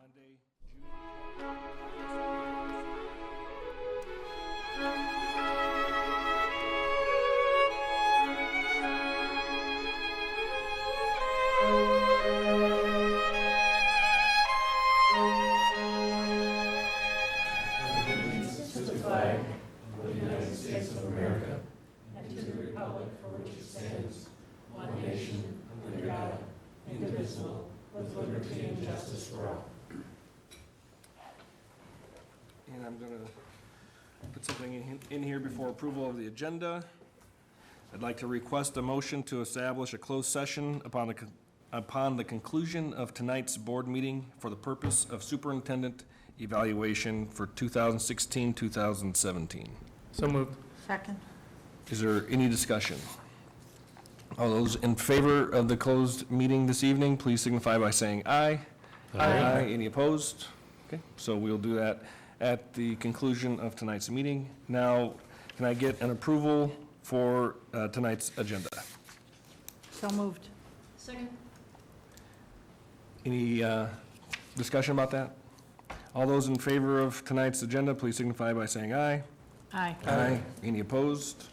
Monday, June 12th. Allegiance to the flag of the United States of America and to the republic for which it stands, one nation, under God, indivisible, with liberty and justice for all. And I'm going to put something in here before approval of the agenda. I'd like to request a motion to establish a closed session upon the conclusion of tonight's board meeting for the purpose of superintendent evaluation for 2016-2017. So moved. Second. Is there any discussion? All those in favor of the closed meeting this evening, please signify by saying aye. Aye. Any opposed? Okay, so we'll do that at the conclusion of tonight's meeting. Now, can I get an approval for tonight's agenda? So moved. Second. Any discussion about that? All those in favor of tonight's agenda, please signify by saying aye. Aye. Aye. Any opposed?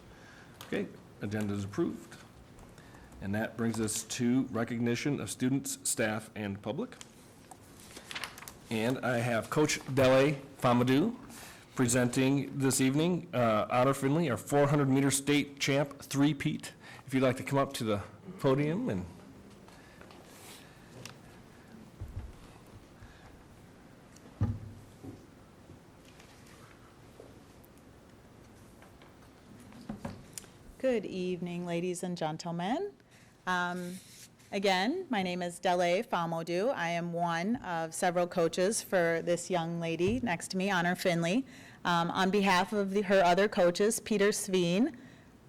Okay, agenda is approved. And that brings us to recognition of students, staff, and public. And I have Coach Dele Famadou presenting this evening, Honor Finley, our 400-meter state champ, three-peat. If you'd like to come up to the podium and Good evening, ladies and gentlemen. Again, my name is Dele Famadou. I am one of several coaches for this young lady next to me, Honor Finley. On behalf of her other coaches, Peter Sveen,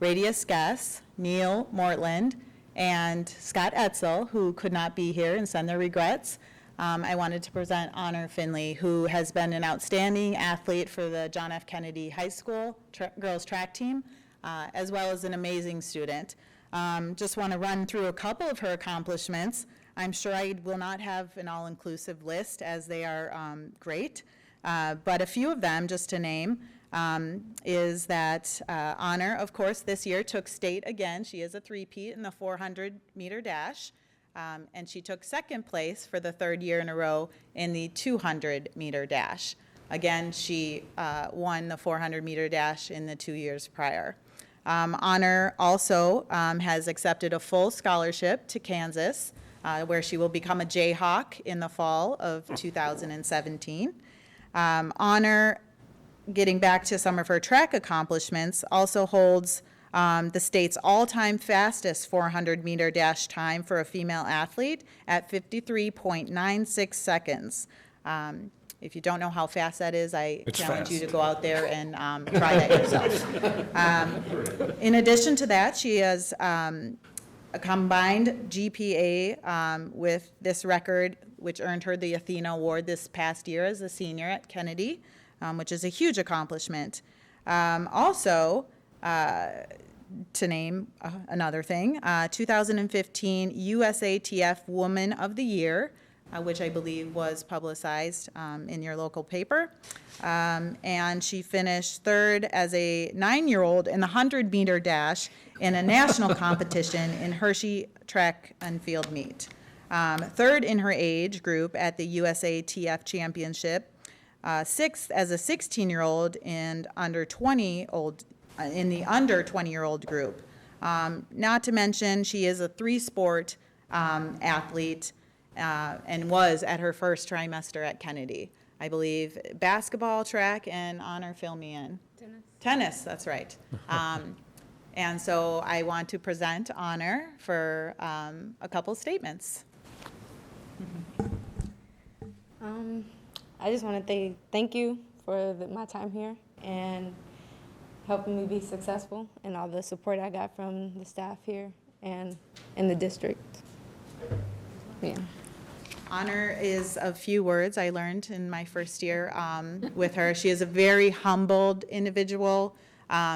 Radius Guess, Neil Mortland, and Scott Etzel, who could not be here and send their regrets, I wanted to present Honor Finley, who has been an outstanding athlete for the John F. Kennedy High School girls track team, as well as an amazing student. Just want to run through a couple of her accomplishments. I'm sure I will not have an all-inclusive list, as they are great, but a few of them, just to name, is that Honor, of course, this year took state again. She is a three-peat in the 400-meter dash, and she took second place for the third year in a row in the 200-meter dash. Again, she won the 400-meter dash in the 2 years prior. Honor also has accepted a full scholarship to Kansas, where she will become a Jayhawk in the fall of 2017. Honor, getting back to some of her track accomplishments, also holds the state's all-time fastest 400-meter dash time for a female athlete at 53.96 seconds. If you don't know how fast that is, I challenge you to go out there and try that yourself. In addition to that, she has a combined GPA with this record, which earned her the Athena Award this past year as a senior at Kennedy, which is a huge accomplishment. Also, to name another thing, 2015 USATF Woman of the Year, which I believe was publicized in your local paper. And she finished third as a 9-year-old in the 100-meter dash in a national competition in Hershey Track and Field Meet. Third in her age group at the USATF Championship, sixth as a 16-year-old and under 20-old in the under 20-year-old group. Not to mention, she is a 3-sport athlete, and was at her first trimester at Kennedy. I believe basketball, track, and Honor, fill me in. Tennis, that's right. And so I want to present Honor for a couple statements. I just want to thank you for my time here and helping me be successful and all the support I got from the staff here and in the district. Yeah. Honor is a few words I learned in my first year with her. She is a very humbled individual.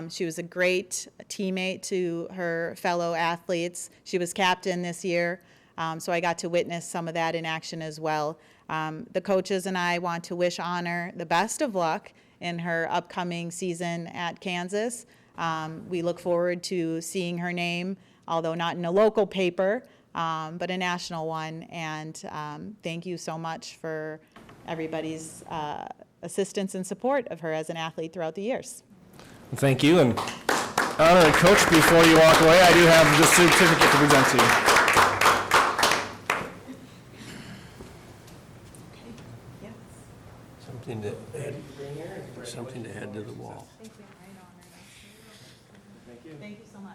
She was a great teammate to her fellow athletes. She was captain this year. So I got to witness some of that in action as well. The coaches and I want to wish Honor the best of luck in her upcoming season at Kansas. We look forward to seeing her name, although not in a local paper, but a national one. And thank you so much for everybody's assistance and support of her as an athlete throughout the years. Thank you, and Honor and Coach, before you walk away, I do have the certificate to present to you. Something to add to the wall. Thank you so much.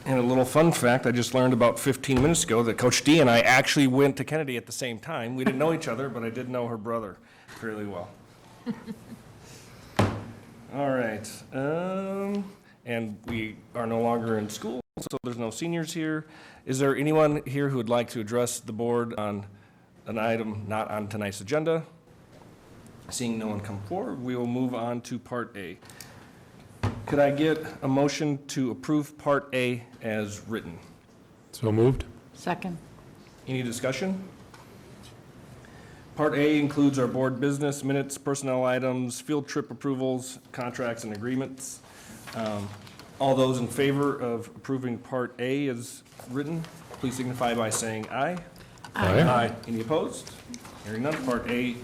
And a little fun fact, I just learned about 15 minutes ago that Coach D and I actually went to Kennedy at the same time. We didn't know each other, but I did know her brother fairly well. All right, and we are no longer in school, so there's no seniors here. Is there anyone here who would like to address the board on an item not on tonight's agenda? Seeing no one come forward, we will move on to Part A. Could I get a motion to approve Part A as written? So moved? Second. Any discussion? Part A includes our board business, minutes, personnel items, field trip approvals, contracts, and agreements. All those in favor of approving Part A as written, please signify by saying aye. Aye. Any opposed? Hearing none, Part A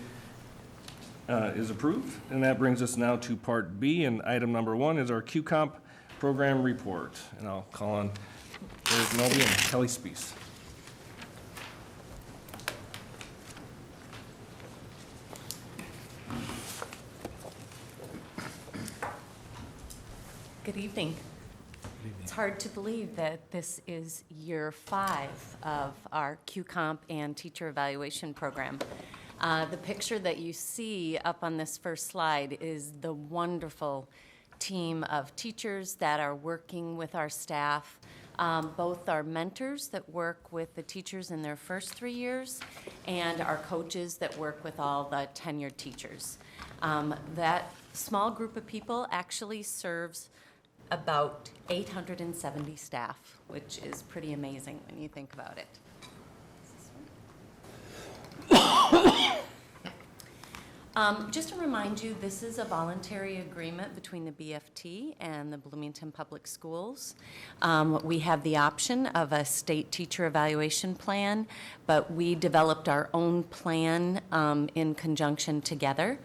is approved. And that brings us now to Part B, and item number 1 is our QComp program report. And I'll call on Eric Noble and Kelly Spees. Good evening. It's hard to believe that this is year 5 of our QComp and teacher evaluation program. The picture that you see up on this first slide is the wonderful team of teachers that are working with our staff, both our mentors that work with the teachers in their first 3 years and our coaches that work with all the tenured teachers. That small group of people actually serves about 870 staff, which is pretty amazing when you think about it. Just to remind you, this is a voluntary agreement between the BFT and the Bloomington Public Schools. We have the option of a state teacher evaluation plan, but we developed our own plan in conjunction together.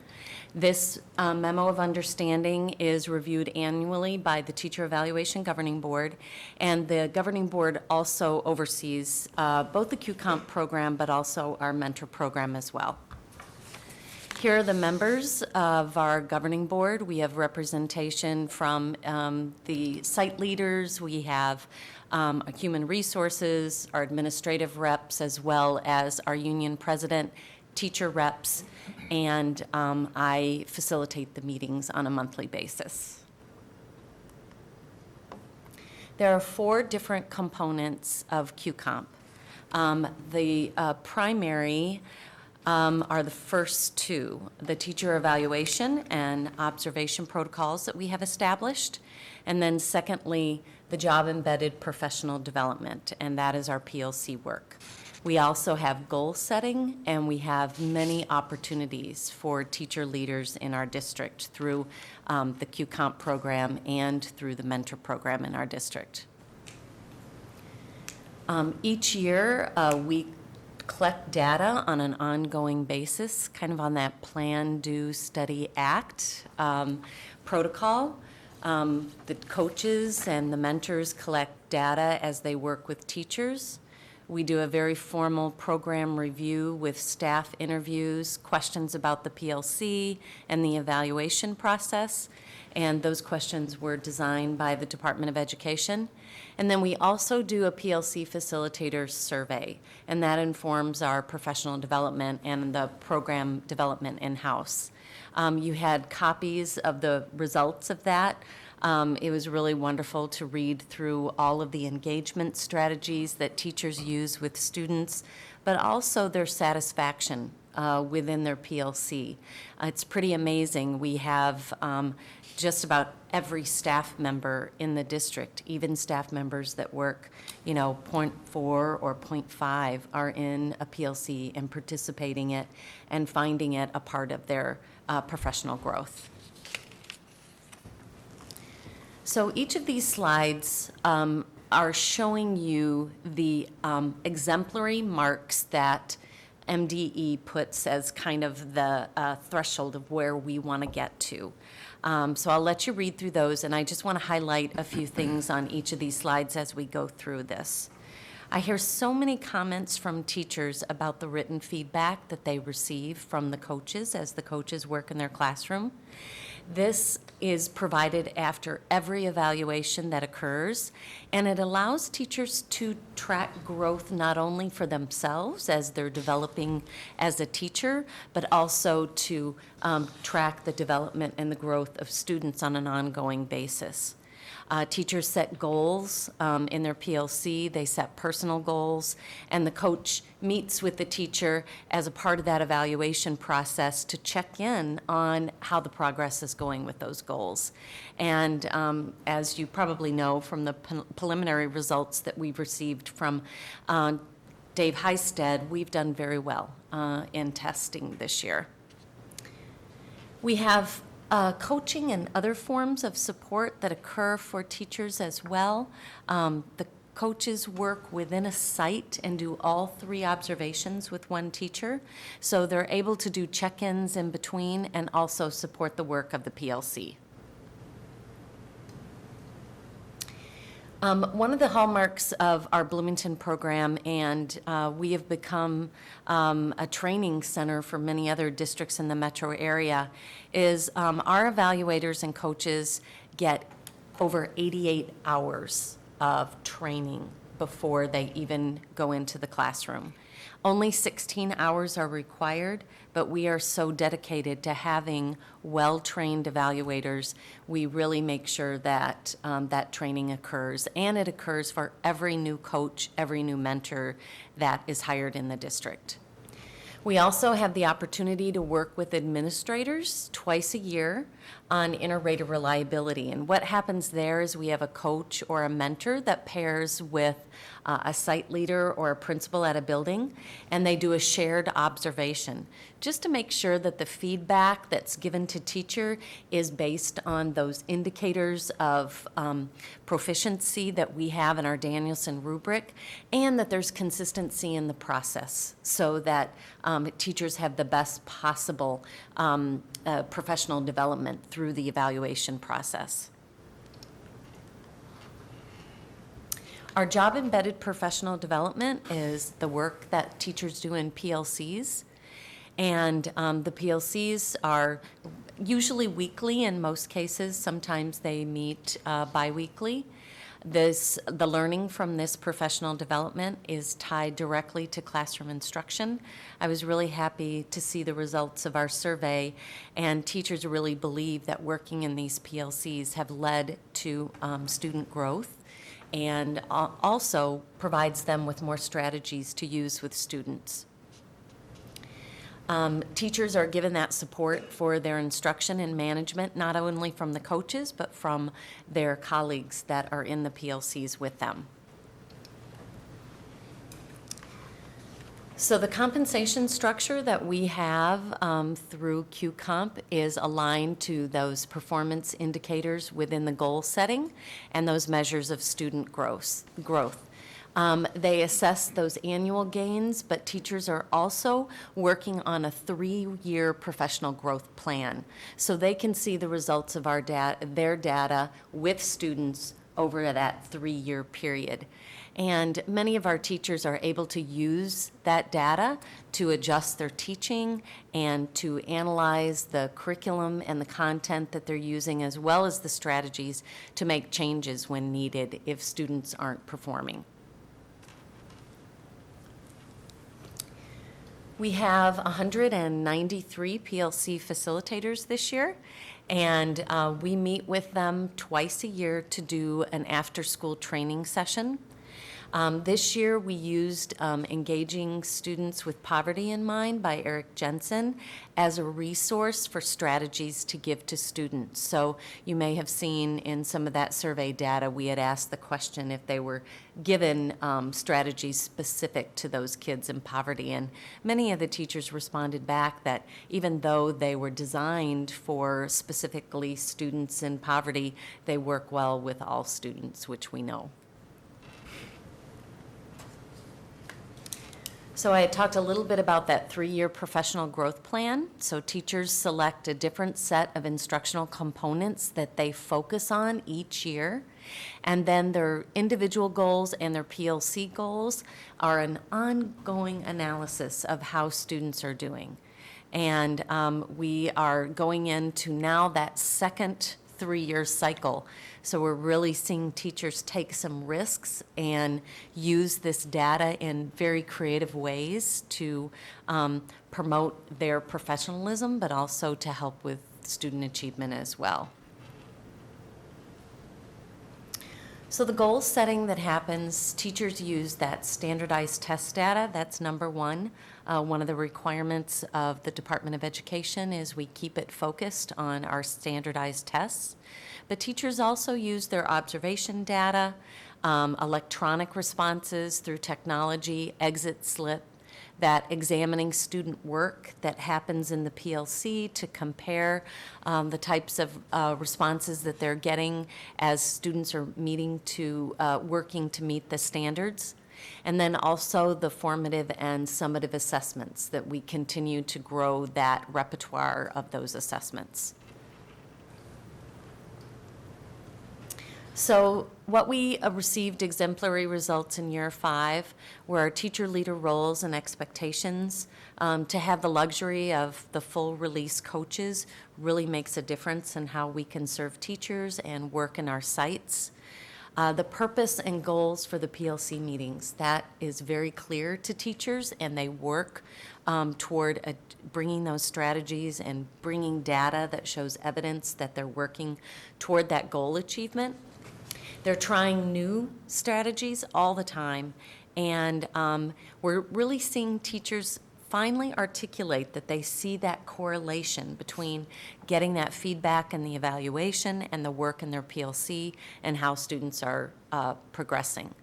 This memo of understanding is reviewed annually by the Teacher Evaluation Governing Board, and the Governing Board also oversees both the QComp program, but also our mentor program as well. Here are the members of our governing board. We have representation from the site leaders. We have our human resources, our administrative reps, as well as our union president, teacher reps, and I facilitate the meetings on a monthly basis. There are 4 different components of QComp. The primary are the first 2, the teacher evaluation and observation protocols that we have established, and then secondly, the job-embedded professional development, and that is our PLC work. We also have goal setting, and we have many opportunities for teacher leaders in our district through the QComp program and through the mentor program in our district. Each year, we collect data on an ongoing basis, kind of on that plan, do, study, act protocol. The coaches and the mentors collect data as they work with teachers. We do a very formal program review with staff interviews, questions about the PLC and the evaluation process, and those questions were designed by the Department of Education. And then we also do a PLC facilitator survey, and that informs our professional development and the program development in-house. You had copies of the results of that. It was really wonderful to read through all of the engagement strategies that teachers use with students, but also their satisfaction within their PLC. It's pretty amazing. We have just about every staff member in the district, even staff members that work, 0.4 or 0.5, are in a PLC and participating it and finding it a part of their professional growth. So each of these slides are showing you the exemplary marks that MDE puts as kind of the threshold of where we want to get to. So I'll let you read through those, and I just want to highlight a few things on each of these slides as we go through this. I hear so many comments from teachers about the written feedback that they receive from the coaches as the coaches work in their classroom. This is provided after every evaluation that occurs, and it allows teachers to track growth not only for themselves as they're developing as a teacher, but also to track the development and the growth of students on an ongoing basis. Teachers set goals in their PLC, they set personal goals, and the coach meets with the teacher as a part of that evaluation process to check in on how the progress is going with those goals. And as you probably know from the preliminary results that we've received from Dave Heisted, we've done very well in testing this year. We have coaching and other forms of support that occur for teachers as well. The coaches work within a site and do all 3 observations with one teacher, so they're able to do check-ins in between and also support the work of the PLC. One of the hallmarks of our Bloomington program, and we have become a training center for many other districts in the metro area, is our evaluators and coaches get over 88 hours of training before they even go into the classroom. Only 16 hours are required, but we are so dedicated to having well-trained evaluators. We really make sure that that training occurs, and it occurs for every new coach, every new mentor that is hired in the district. We also have the opportunity to work with administrators twice a year on inter-rater reliability. And what happens there is we have a coach or a mentor that pairs with a site leader or a principal at a building, and they do a shared observation just to make sure that the feedback that's given to teacher is based on those indicators of proficiency that we have in our Danielson rubric, and that there's consistency in the process so that teachers have the best possible professional development through the evaluation process. Our job-embedded professional development is the work that teachers do in PLCs. And the PLCs are usually weekly in most cases. Sometimes they meet biweekly. The learning from this professional development is tied directly to classroom instruction. I was really happy to see the results of our survey, and teachers really believe that working in these PLCs have led to student growth, and also provides them with more strategies to use with students. Teachers are given that support for their instruction and management, not only from the coaches, but from their colleagues that are in the PLCs with them. So the compensation structure that we have through QComp is aligned to those performance indicators within the goal setting and those measures of student growth. They assess those annual gains, but teachers are also working on a 3-year professional growth plan, so they can see the results of their data with students over that 3-year period. And many of our teachers are able to use that data to adjust their teaching and to analyze the curriculum and the content that they're using, as well as the strategies to make changes when needed if students aren't performing. We have 193 PLC facilitators this year, and we meet with them twice a year to do an after-school training session. This year, we used Engaging Students with Poverty in Mind by Eric Jensen as a resource for strategies to give to students. So you may have seen in some of that survey data, we had asked the question if they were given strategies specific to those kids in poverty. And many of the teachers responded back that even though they were designed for specifically students in poverty, they work well with all students, which we know. So I had talked a little bit about that 3-year professional growth plan. So teachers select a different set of instructional components that they focus on each year. And then their individual goals and their PLC goals are an ongoing analysis of how students are doing. And we are going into now that second 3-year cycle. So we're really seeing teachers take some risks and use this data in very creative ways to promote their professionalism, but also to help with student achievement as well. So the goal setting that happens, teachers use that standardized test data. That's number one. One of the requirements of the Department of Education is we keep it focused on our standardized tests. But teachers also use their observation data, electronic responses through technology, exit slip, that examining student work that happens in the PLC to compare the types of responses that they're getting as students are working to meet the standards. And then also the formative and summative assessments that we continue to grow that repertoire of those assessments. So what we received exemplary results in year 5 were our teacher leader roles and expectations. To have the luxury of the full release coaches really makes a difference in how we can serve teachers and work in our sites. The purpose and goals for the PLC meetings, that is very clear to teachers, and they work toward bringing those strategies and bringing data that shows evidence that they're working toward that goal achievement. They're trying new strategies all the time, and we're really seeing teachers finally articulate that they see that correlation between getting that feedback and the evaluation and the work in their PLC and how students are progressing.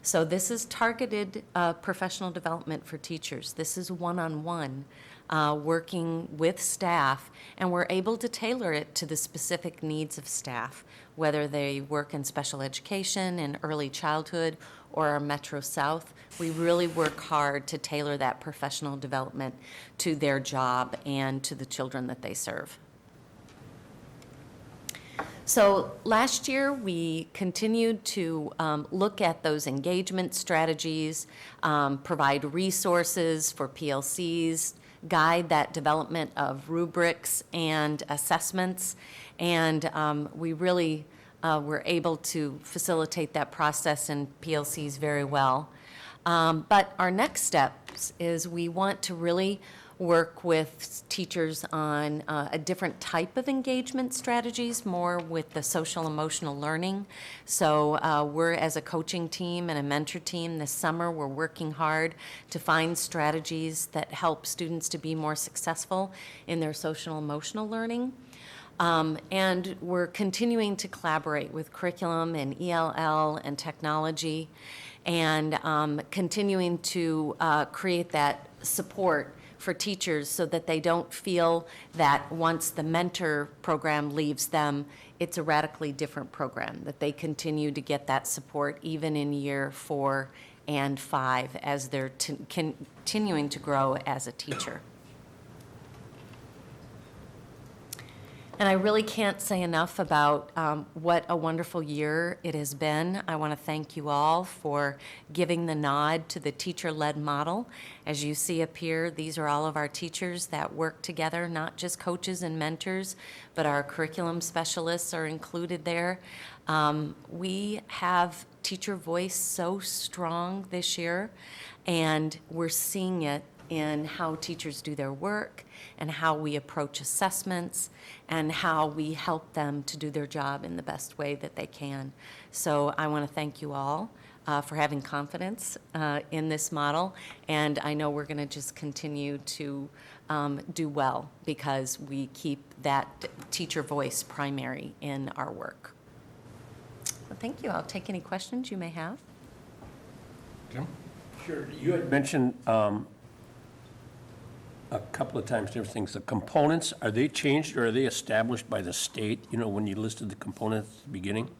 So this is targeted professional development for teachers. This is one-on-one working with staff, and we're able to tailor it to the specific needs of staff, whether they work in special education, in early childhood, or our Metro South. We really work hard to tailor that professional development to their job and to the children that they serve. So last year, we continued to look at those engagement strategies, provide resources for PLCs, guide that development of rubrics and assessments, and we really were able to facilitate that process in PLCs very well. But our next steps is we want to really work with teachers on a different type of engagement strategies, more with the social emotional learning. So we're, as a coaching team and a mentor team this summer, we're working hard to find strategies that help students to be more successful in their social emotional learning. And we're continuing to collaborate with curriculum and ELL and technology, and continuing to create that support for teachers so that they don't feel that once the mentor program leaves them, it's a radically different program, that they continue to get that support even in year 4 and 5 as they're continuing to grow as a teacher. And I really can't say enough about what a wonderful year it has been. I want to thank you all for giving the nod to the teacher-led model. As you see up here, these are all of our teachers that work together, not just coaches and mentors, but our curriculum specialists are included there. We have teacher voice so strong this year, and we're seeing it in how teachers do their work and how we approach assessments and how we help them to do their job in the best way that they can. So I want to thank you all for having confidence in this model, and I know we're going to just continue to do well because we keep that teacher voice primary in our work. Well, thank you. I'll take any questions you may have. Jim? Sure. You had mentioned a couple of times different things. The components, are they changed or are they established by the state? You know, when you listed the components at the beginning?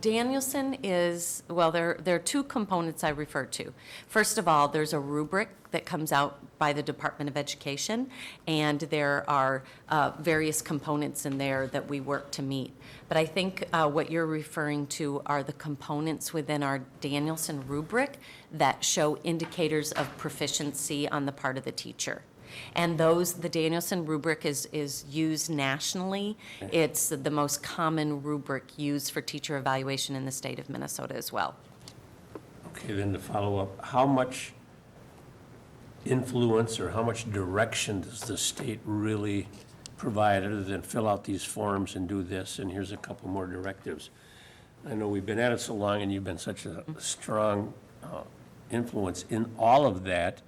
Danielson is, well, there are two components I refer to. First of all, there's a rubric that comes out by the Department of Education, and there are various components in there that we work to meet. But I think what you're referring to are the components within our Danielson rubric that show indicators of proficiency on the part of the teacher. And those, the Danielson rubric is used nationally. It's the most common rubric used for teacher evaluation in the state of Minnesota as well. Okay, then to follow up, how much influence or how much direction does the state really provide other than fill out these forms and do this, and here's a couple more directives? I know we've been at it so long and you've been such a strong influence in all of that.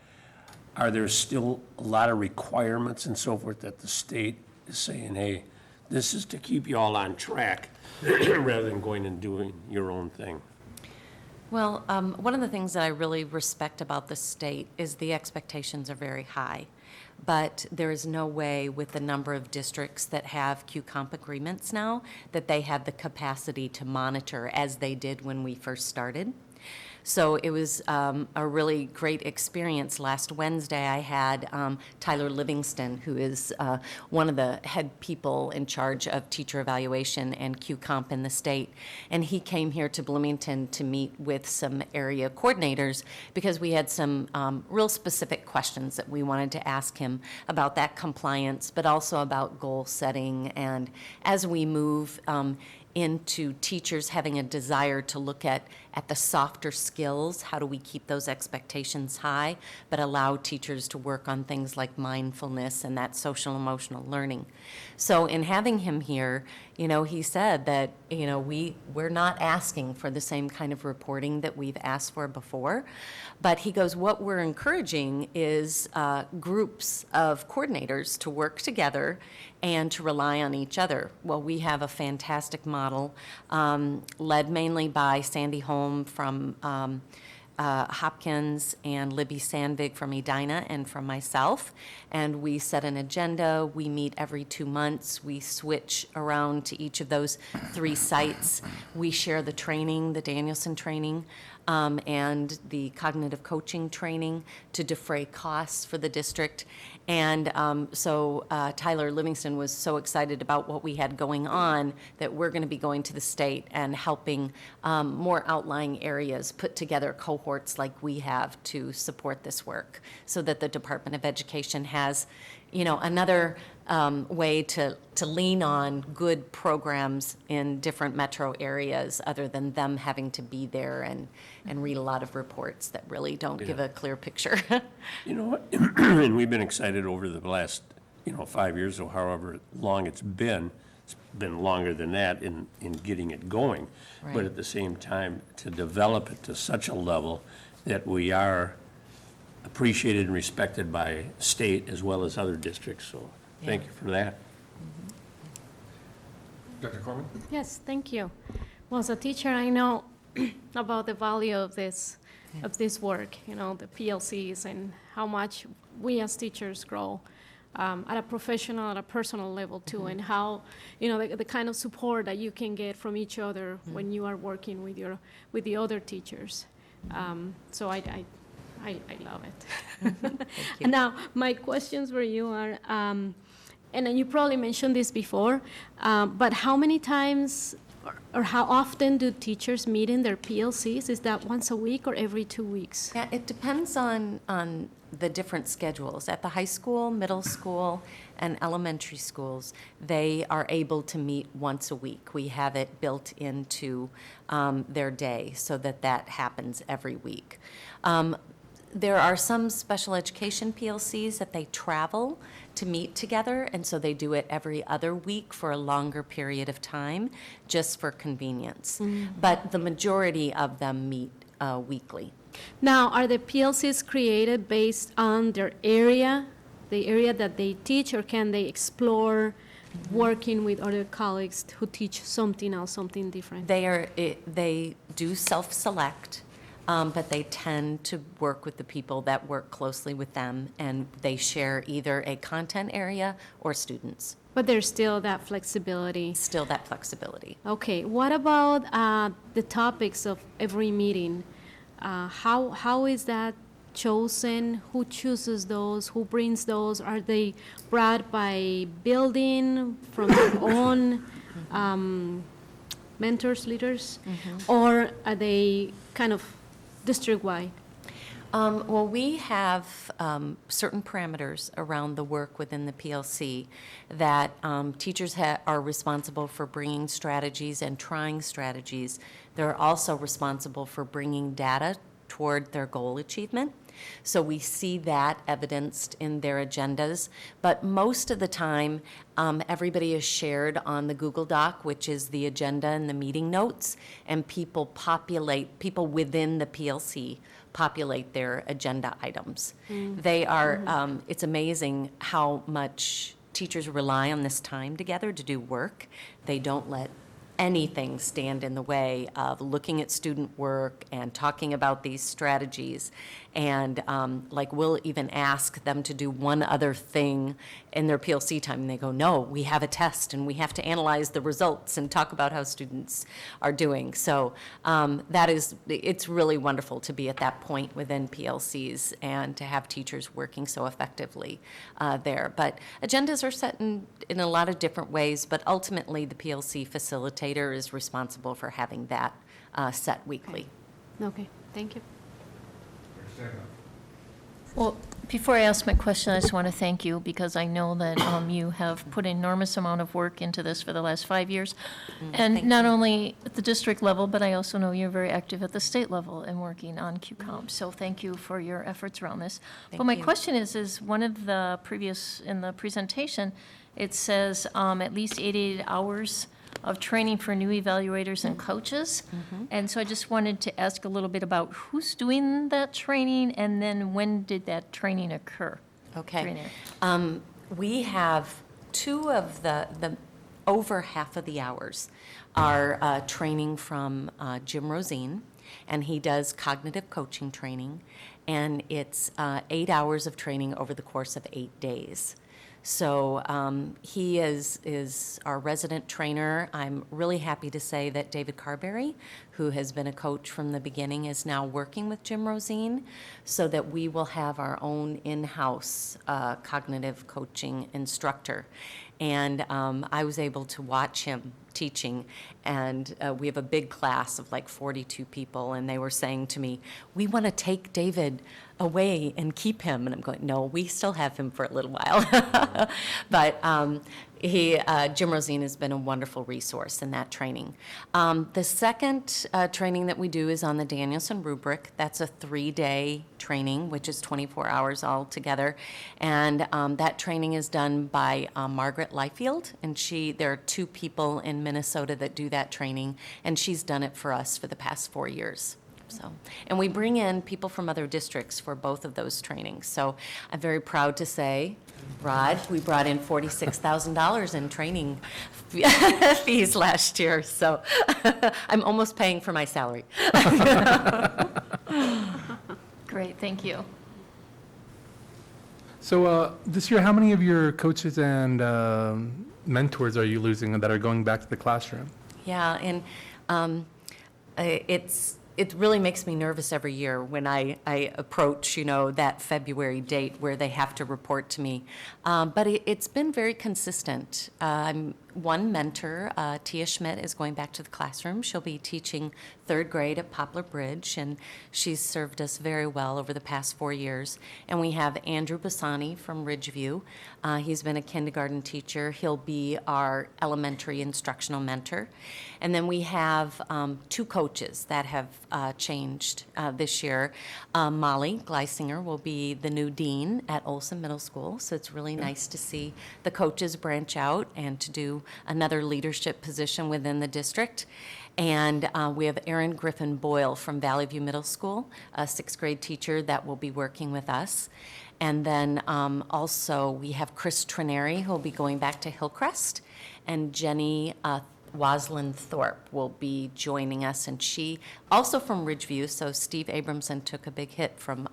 Are there still a lot of requirements and so forth that the state is saying, hey, this is to keep you all on track rather than going and doing your own thing? Well, one of the things that I really respect about the state is the expectations are very high. But there is no way with the number of districts that have Q-Comp agreements now that they have the capacity to monitor as they did when we first started. So it was a really great experience. Last Wednesday, I had Tyler Livingston, who is one of the head people in charge of teacher evaluation and Q-Comp in the state. And he came here to Bloomington to meet with some area coordinators because we had some real specific questions that we wanted to ask him about that compliance, but also about goal setting. And as we move into teachers having a desire to look at the softer skills, how do we keep those expectations high, but allow teachers to work on things like mindfulness and that social emotional learning. So in having him here, you know, he said that, you know, we're not asking for the same kind of reporting that we've asked for before, but he goes, what we're encouraging is groups of coordinators to work together and to rely on each other. Well, we have a fantastic model led mainly by Sandy Holm from Hopkins and Libby Sandvig from Edina and from myself. And we set an agenda. We meet every 2 months. We switch around to each of those 3 sites. We share the training, the Danielson training, and the cognitive coaching training to defray costs for the district. And so Tyler Livingston was so excited about what we had going on that we're going to be going to the state and helping more outlying areas put together cohorts like we have to support this work so that the Department of Education has, you know, another way to lean on good programs in different metro areas other than them having to be there and read a lot of reports that really don't give a clear picture. You know what? And we've been excited over the last, 5 years or however long it's been. It's been longer than that in getting it going. Right. But at the same time, to develop it to such a level that we are appreciated and respected by state as well as other districts. So thank you for that. Dr. Corman? Yes, thank you. Well, as a teacher, I know about the value of this work, the PLCs, and how much we as teachers grow at a professional, at a personal level too, and how, the kind of support that you can get from each other when you are working with the other teachers. So I love it. And now, my questions for you are, and then you probably mentioned this before, but how many times or how often do teachers meet in their PLCs? Is that once a week or every 2 weeks? Yeah, it depends on the different schedules. At the high school, middle school, and elementary schools, they are able to meet once a week. We have it built into their day so that happens every week. There are some special education PLCs that they travel to meet together, and so they do it every other week for a longer period of time, just for convenience. But the majority of them meet weekly. Now, are the PLCs created based on their area, the area that they teach, or can they explore working with other colleagues who teach something else, something different? They do self-select, but they tend to work with the people that work closely with them, and they share either a content area or students. But there's still that flexibility. Still that flexibility. Okay, what about the topics of every meeting? How is that chosen? Who chooses those? Who brings those? Are they brought by building from their own mentors, leaders? Or are they kind of district-wide? Well, we have certain parameters around the work within the PLC that teachers are responsible for bringing strategies and trying strategies. They're also responsible for bringing data toward their goal achievement. So we see that evidenced in their agendas. But most of the time, everybody is shared on the Google Doc, which is the agenda and the meeting notes, and people within the PLC populate their agenda items. They are, it's amazing how much teachers rely on this time together to do work. They don't let anything stand in the way of looking at student work and talking about these strategies. And like we'll even ask them to do one other thing in their PLC time, and they go, no, we have a test and we have to analyze the results and talk about how students are doing. So it's really wonderful to be at that point within PLCs and to have teachers working so effectively there. But agendas are set in a lot of different ways, but ultimately the PLC facilitator is responsible for having that set weekly. Okay, thank you. Well, before I ask my question, I just want to thank you because I know that you have put an enormous amount of work into this for the last 5 years. And thank not you. only at the district level, but I also know you're very active at the state level and working on QCOM. So thank you for your efforts around this. But my you. question is one of the in the presentation, it says at least 88 hours of training for new evaluators and coaches. And so I just wanted to ask a little bit about who's doing that training, and then when did that training occur? Okay. Training. We have two of the over half of the hours are training from Jim Rosine, and he does cognitive coaching training, and it's 8 hours of training over the course of 8 days. So he is our resident trainer. I'm really happy to say that David Carberry, who has been a coach from the beginning, is now working with Jim Rosine, so that we will have our own in-house cognitive coaching instructor. And I was able to watch him teaching, and we have a big class of like 42 people, and they were saying to me, we want to take David away and keep him. And I'm going, no, we still have him for a little while. But Jim Rosine has been a wonderful resource in that training. The second training that we do is on the Danielson rubric. That's a 3-day training, which is 24 hours altogether. And that training is done by Margaret Liefeld, and there are 2 people in Minnesota that do that training, and she's done it for us for the past 4 years. So, and we bring in people from other districts for both of those trainings. So I'm very proud to say, Rod, we brought in $46,000 in training fees last year. So I'm almost paying for my salary. Great, thank you. So this year, how many of your coaches and mentors are you losing that are going back to the classroom? Yeah, and it really makes me nervous every year when I approach, that February date where they have to report to me. But it's been very consistent. I'm one mentor, Tia Schmidt, is going back to the classroom. She'll be teaching third grade at Poplar Bridge, and she's served us very well over the past 4 years. And we have Andrew Bassani from Ridgeview. He's been a kindergarten teacher. He'll be our elementary instructional mentor. And then we have 2 coaches that have changed this year. Molly Gleisinger will be the new dean at Olson Middle School, so it's really nice to see the coaches branch out and to do another leadership position within the district. And we have Erin Griffin Boyle from Valley View Middle School, a 6th grade teacher that will be working with us. And then also we have Chris Trineri, who will be going back to Hillcrest, and Jenny Waslin Thorpe will be joining us, and she also from Ridgeview. So Steve Abramson took a big hit from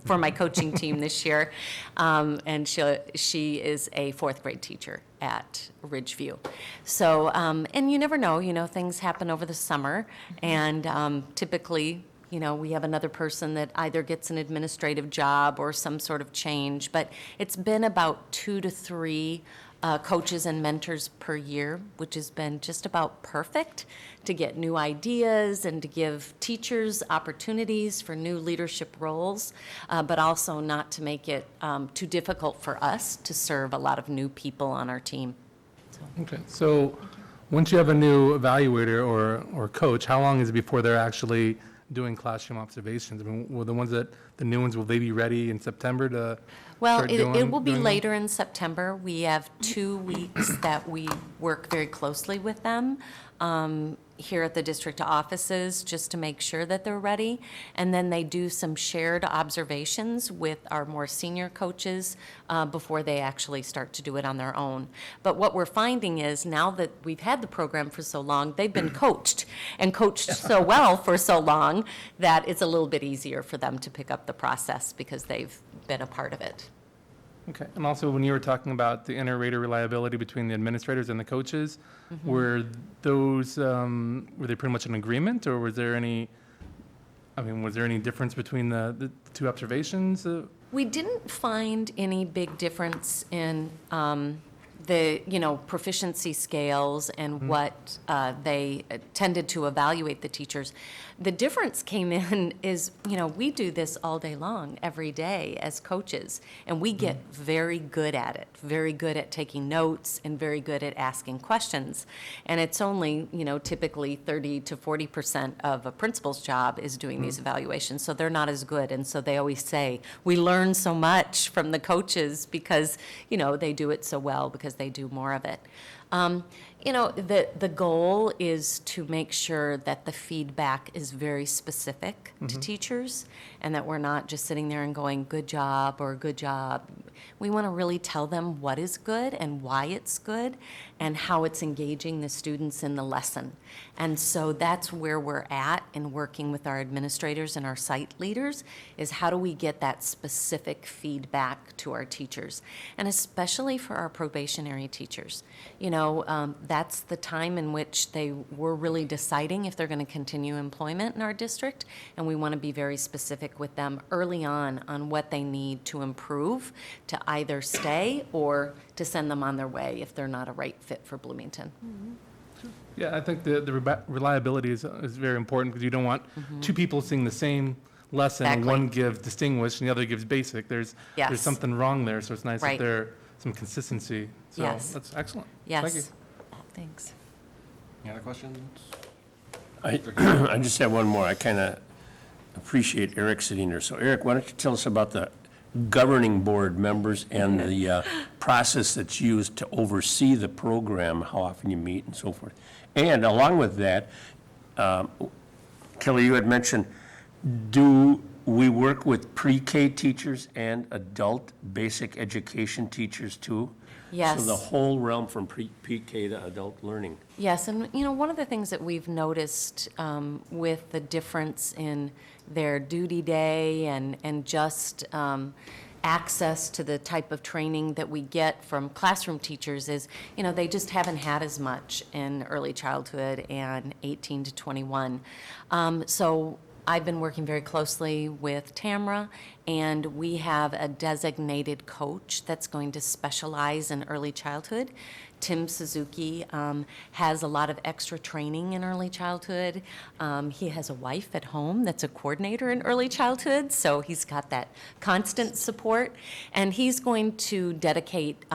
for my coaching team this year, and she is a 4th grade teacher at Ridgeview. So and you never know, things happen over the summer, and typically, we have another person that either gets an administrative job or some sort of change, but it's been about 2 to 3 coaches and mentors per year, which has been just about perfect to get new ideas and to give teachers opportunities for new leadership roles, but also not to make it too difficult for us to serve a lot of new people on our team. Okay, so once you have a new evaluator or coach, how long is it before they're actually doing classroom observations? I mean, will the new ones, will they be ready in September to Well, start it will be doing them? later in September. We have 2 weeks that we work very closely with them here at the district offices, just to make sure that they're ready. And then they do some shared observations with our more senior coaches before they actually start to do it on their own. But what we're finding is, now that we've had the program for so long, they've been coached and coached so well for so long that it's a little bit easier for them to pick up the process because they've been a part of it. Okay, and also when you were talking about the inter-rater reliability between the administrators and the coaches, were those, were they pretty much in agreement, or was there any difference between the 2 observations? We didn't find any big difference in the, proficiency scales and what they tended to evaluate the teachers. The difference came in is, we do this all day long, every day as coaches, and we get very good at it, very good at taking notes and very good at asking questions. And it's only, typically 30 to 40% of a principal's job is doing these evaluations, so they're not as good. And so they always say, we learn so much from the coaches because, they do it so well because they do more of it. The goal is to make sure that the feedback is very specific to teachers, and that we're not just sitting there and going, good job or good job. We want to really tell them what is good and why it's good and how it's engaging the students in the lesson. And so that's where we're at in working with our administrators and our site leaders, is how do we get that specific feedback to our teachers, and especially for our probationary teachers. That's the time in which they were really deciding if they're going to continue employment in our district, and we want to be very specific with them early on what they need to improve to either stay or to send them on their way if they're not a right fit for Bloomington. Yeah, I think the reliability is very important, because you don't want 2 people seeing the same lesson, and Exactly. one gives distinguished and the other gives basic. There's Yes. something wrong there, so it's nice Right. that there's some consistency. So Yes. that's excellent. Yes. Thank you. Thanks. Any other questions? I just have one more. I kind of appreciate Eric sitting there. So Eric, why don't you tell us about the governing board members and the process that's used to oversee the program, how often you meet and so forth. And along with that, Kelly, you had mentioned, do we work with pre-K teachers and adult basic education teachers too? Yes. So the whole realm from pre-K to adult learning. Yes, and one of the things that we've noticed with the difference in their duty day and just access to the type of training that we get from classroom teachers is, they just haven't had as much in early childhood and 18 to 21. So I've been working very closely with Tamra, and we have a designated coach that's going to specialize in early childhood. Tim Suzuki has a lot of extra training in early childhood. He has a wife at home that's a coordinator in early childhood, so he's got that constant support. And he's going to dedicate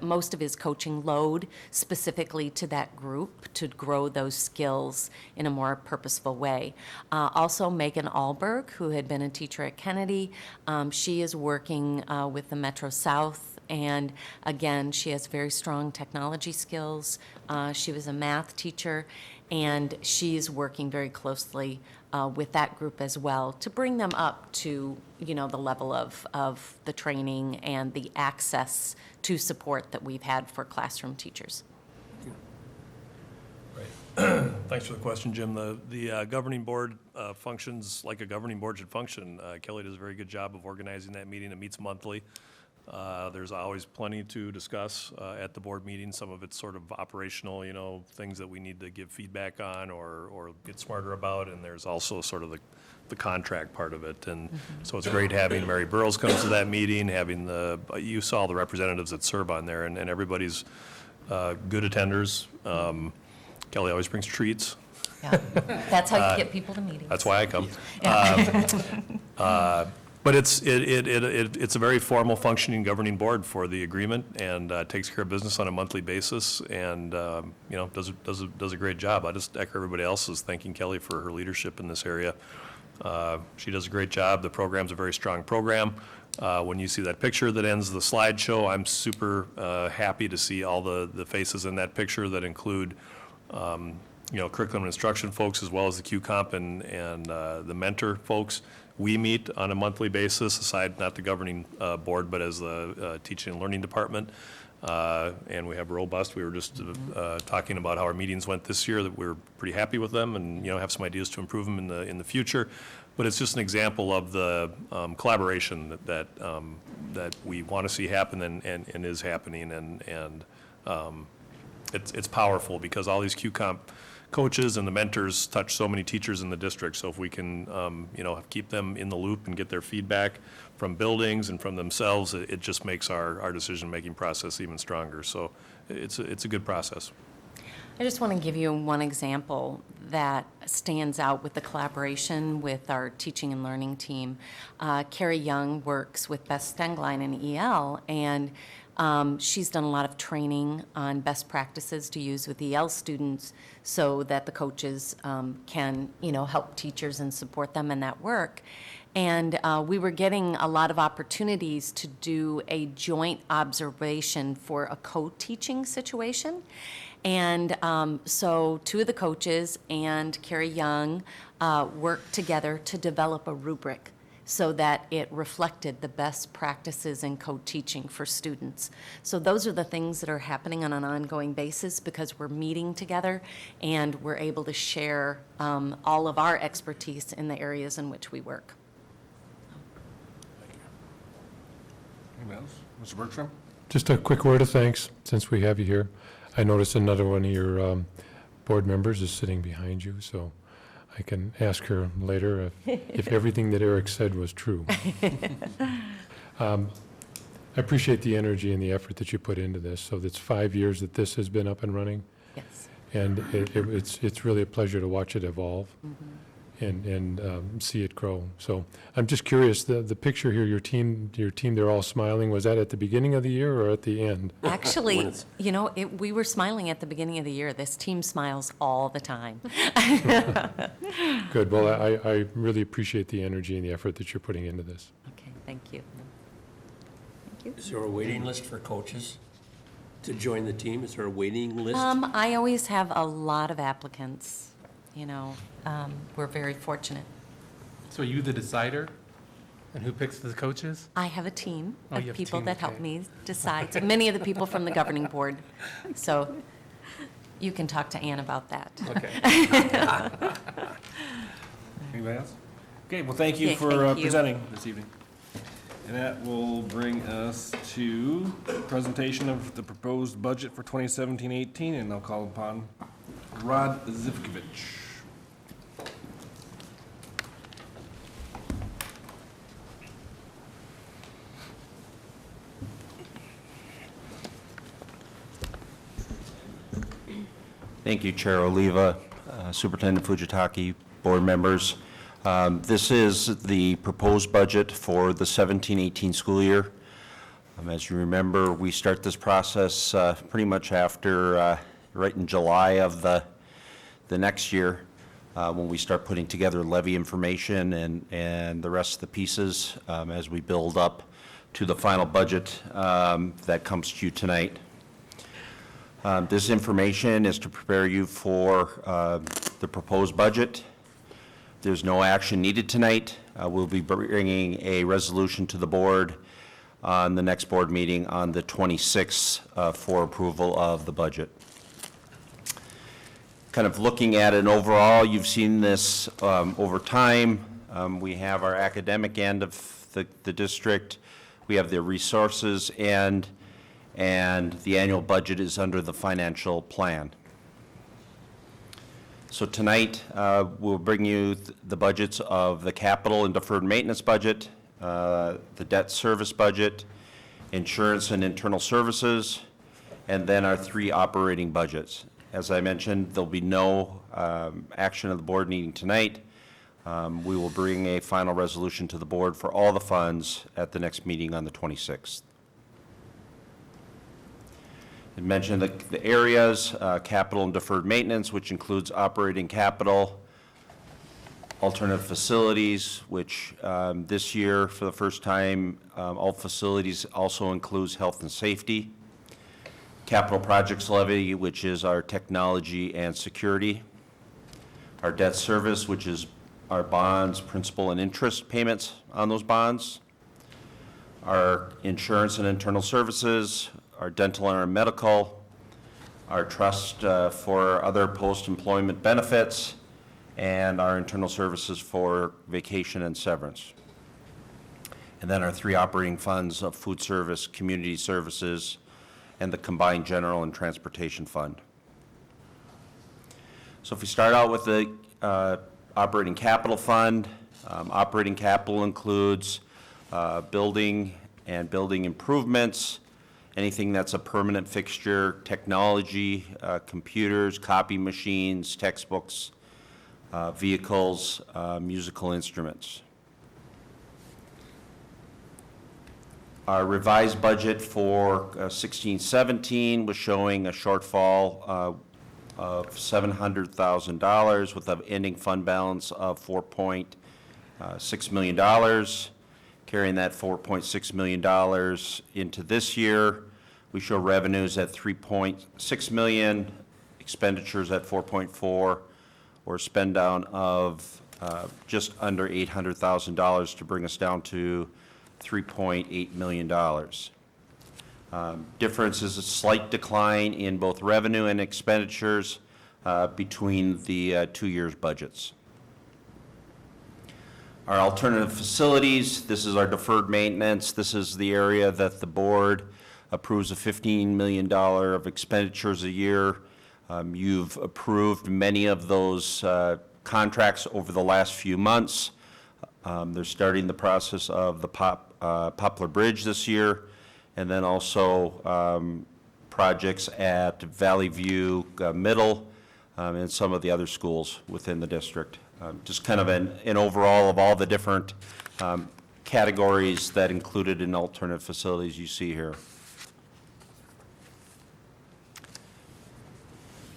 most of his coaching load specifically to that group to grow those skills in a more purposeful way. Also, Megan Alberg, who had been a teacher at Kennedy, she is working with the Metro South. And again, she has very strong technology skills. She was a math teacher, and she's working very closely with that group as well to bring them up to, the level of the training and the access to support that we've had for classroom teachers. Thanks for the question, Jim. The governing board functions like a governing board should function. Kelly does a very good job of organizing that meeting. It meets monthly. There's always plenty to discuss at the board meeting. Some of it's sort of operational, things that we need to give feedback on or get smarter about, and there's also sort of the contract part of it. And so it's great having Mary Burrows come to that meeting, having you saw the representatives that serve on there, and everybody's good attenders. Kelly always brings treats. Yeah, that's how you get people to meetings. That's why I come. But it's a very formal functioning governing board for the agreement, and takes care of business on a monthly basis, and does a great job. I just echo everybody else's thanking Kelly for her leadership in this area. She does a great job. The program's a very strong program. When you see that picture that ends the slideshow, I'm super happy to see all the faces in that picture that include curriculum and instruction folks, as well as the QComp and the mentor folks. We meet on a monthly basis, aside, not the governing board, but as the teaching and learning department. And we have robust, we were just talking about how our meetings went this year, that we're pretty happy with them, and, have some ideas to improve them in the future. But it's just an example of the collaboration that we want to see happen and is happening. And it's powerful, because all these QComp coaches and the mentors touch so many teachers in the district. So if we can, keep them in the loop and get their feedback from buildings and from themselves, it just makes our decision-making process even stronger. So it's a good process. I just want to give you one example that stands out with the collaboration with our teaching and learning team. Carrie Young works with Beth Stenglein in EL, and she's done a lot of training on best practices to use with EL students so that the coaches can, help teachers and support them in that work. And we were getting a lot of opportunities to do a joint observation for a co-teaching situation. And so two of the coaches and Carrie Young worked together to develop a rubric so that it reflected the best practices in co-teaching for students. So those are the things that are happening on an ongoing basis, because we're meeting together and we're able to share all of our expertise in the areas in which we work. Anybody else? Mr. Bergstrom? Just a quick word of thanks, since we have you here. I noticed another one of your board members is sitting behind you, so I can ask her later if everything that Eric said was true. I appreciate the energy and the effort that you put into this. So that's 5 years that this has been up and running, Yes. and it's really a pleasure to watch it evolve and see it grow. So I'm just curious, the picture here, your team, they're all smiling. Was that at the beginning of the year or at the end? Actually, we were smiling at the beginning of the year. This team smiles all the time. Good. Well, I really appreciate the energy and the effort that you're putting into this. Okay, thank you. Is there a waiting list for coaches to join the team? Is there a waiting list? I always have a lot of applicants. We're very fortunate. So are you the decider? And who picks the coaches? I have a team Oh, of you have a people team, that help okay. me decide. So many of the people from the governing board. So you can talk to Ann about that. Okay. Anybody else? Okay, well, thank you Okay, for thank you. presenting this evening. And that will bring us to presentation of the proposed budget for 2017-18, and I'll call upon Rod Zivkovich. Thank you, Chair Oliva, Superintendent Fujitaki, board members. This is the proposed budget for the 17-18 school year. As you remember, we start this process pretty much after, right in July of the next year, when we start putting together levy information and the rest of the pieces as we build up to the final budget that comes to you tonight. This information is to prepare you for the proposed budget. There's no action needed tonight. We'll be bringing a resolution to the board on the next board meeting on the 26th for approval of the budget. Kind of looking at it overall, you've seen this over time. We have our academic end of the district. We have the resources and the annual budget is under the financial plan. So tonight, we'll bring you the budgets of the capital and deferred maintenance budget, the debt service budget, insurance and internal services, and then our 3 operating budgets. As I mentioned, there'll be no action of the board needing tonight. We will bring a final resolution to the board for all the funds at the next meeting on the 26th. I mentioned the areas, capital and deferred maintenance, which includes operating capital, alternative facilities, which this year, for the first time, all facilities also includes health and safety. Capital projects levy, which is our technology and security. Our debt service, which is our bonds, principal and interest payments on those bonds. Our insurance and internal services, our dental and our medical, our trust for other post-employment benefits, and our internal services for vacation and severance. And then our 3 operating funds of food service, community services, and the combined general and transportation fund. So if we start out with the operating capital fund, operating capital includes building and building improvements, anything that's a permanent fixture, technology, computers, copy machines, textbooks, vehicles, musical instruments. Our revised budget for 16-17 was showing a shortfall of $700,000 with an ending fund balance of $4.6 million. Carrying that $4.6 million into this year, we show revenues at $3.6 million, expenditures at $4.4, or spend down of just under $800,000 to bring us down to $3.8 million. Difference is a slight decline in both revenue and expenditures between the 2 years' budgets. Our alternative facilities, this is our deferred maintenance. This is the area that the board approves of $15 million of expenditures a year. You've approved many of those contracts over the last few months. They're starting the process of the Poplar Bridge this year, and then also projects at Valley View Middle and some of the other schools within the district. Just kind of an overall of all the different categories that included in alternative facilities you see here.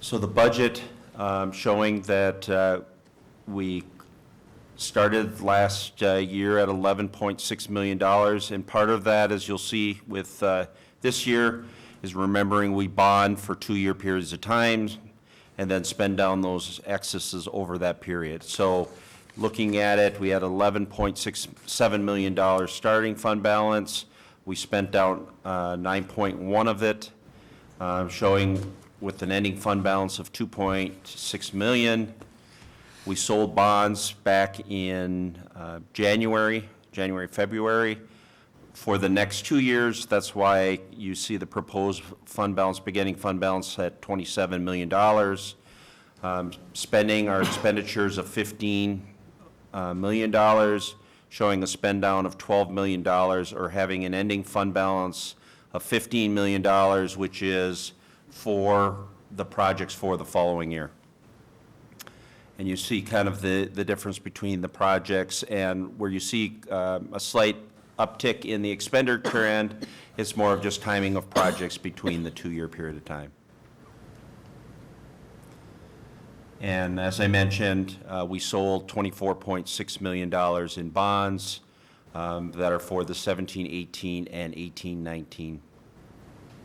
So the budget showing that we started last year at $11.6 million, and part of that, as you'll see with this year, is remembering we bond for 2-year periods of time and then spend down those excesses over that period. So looking at it, we had $11.67 million starting fund balance. We spent down 9.1 of it, showing with an ending fund balance of 2.6 million. We sold bonds back in January, February. For the next 2 years, that's why you see the proposed fund balance, beginning fund balance at $27 million. Spending our expenditures of $15 million, showing a spend down of $12 million, or having an ending fund balance of $15 million, which is for the projects for the following year. And you see kind of the difference between the projects, and where you see a slight uptick in the expenditure end, it's more of just timing of projects between the 2-year period of time. And as I mentioned, we sold $24.6 million in bonds that are for the 17-18 and 18-19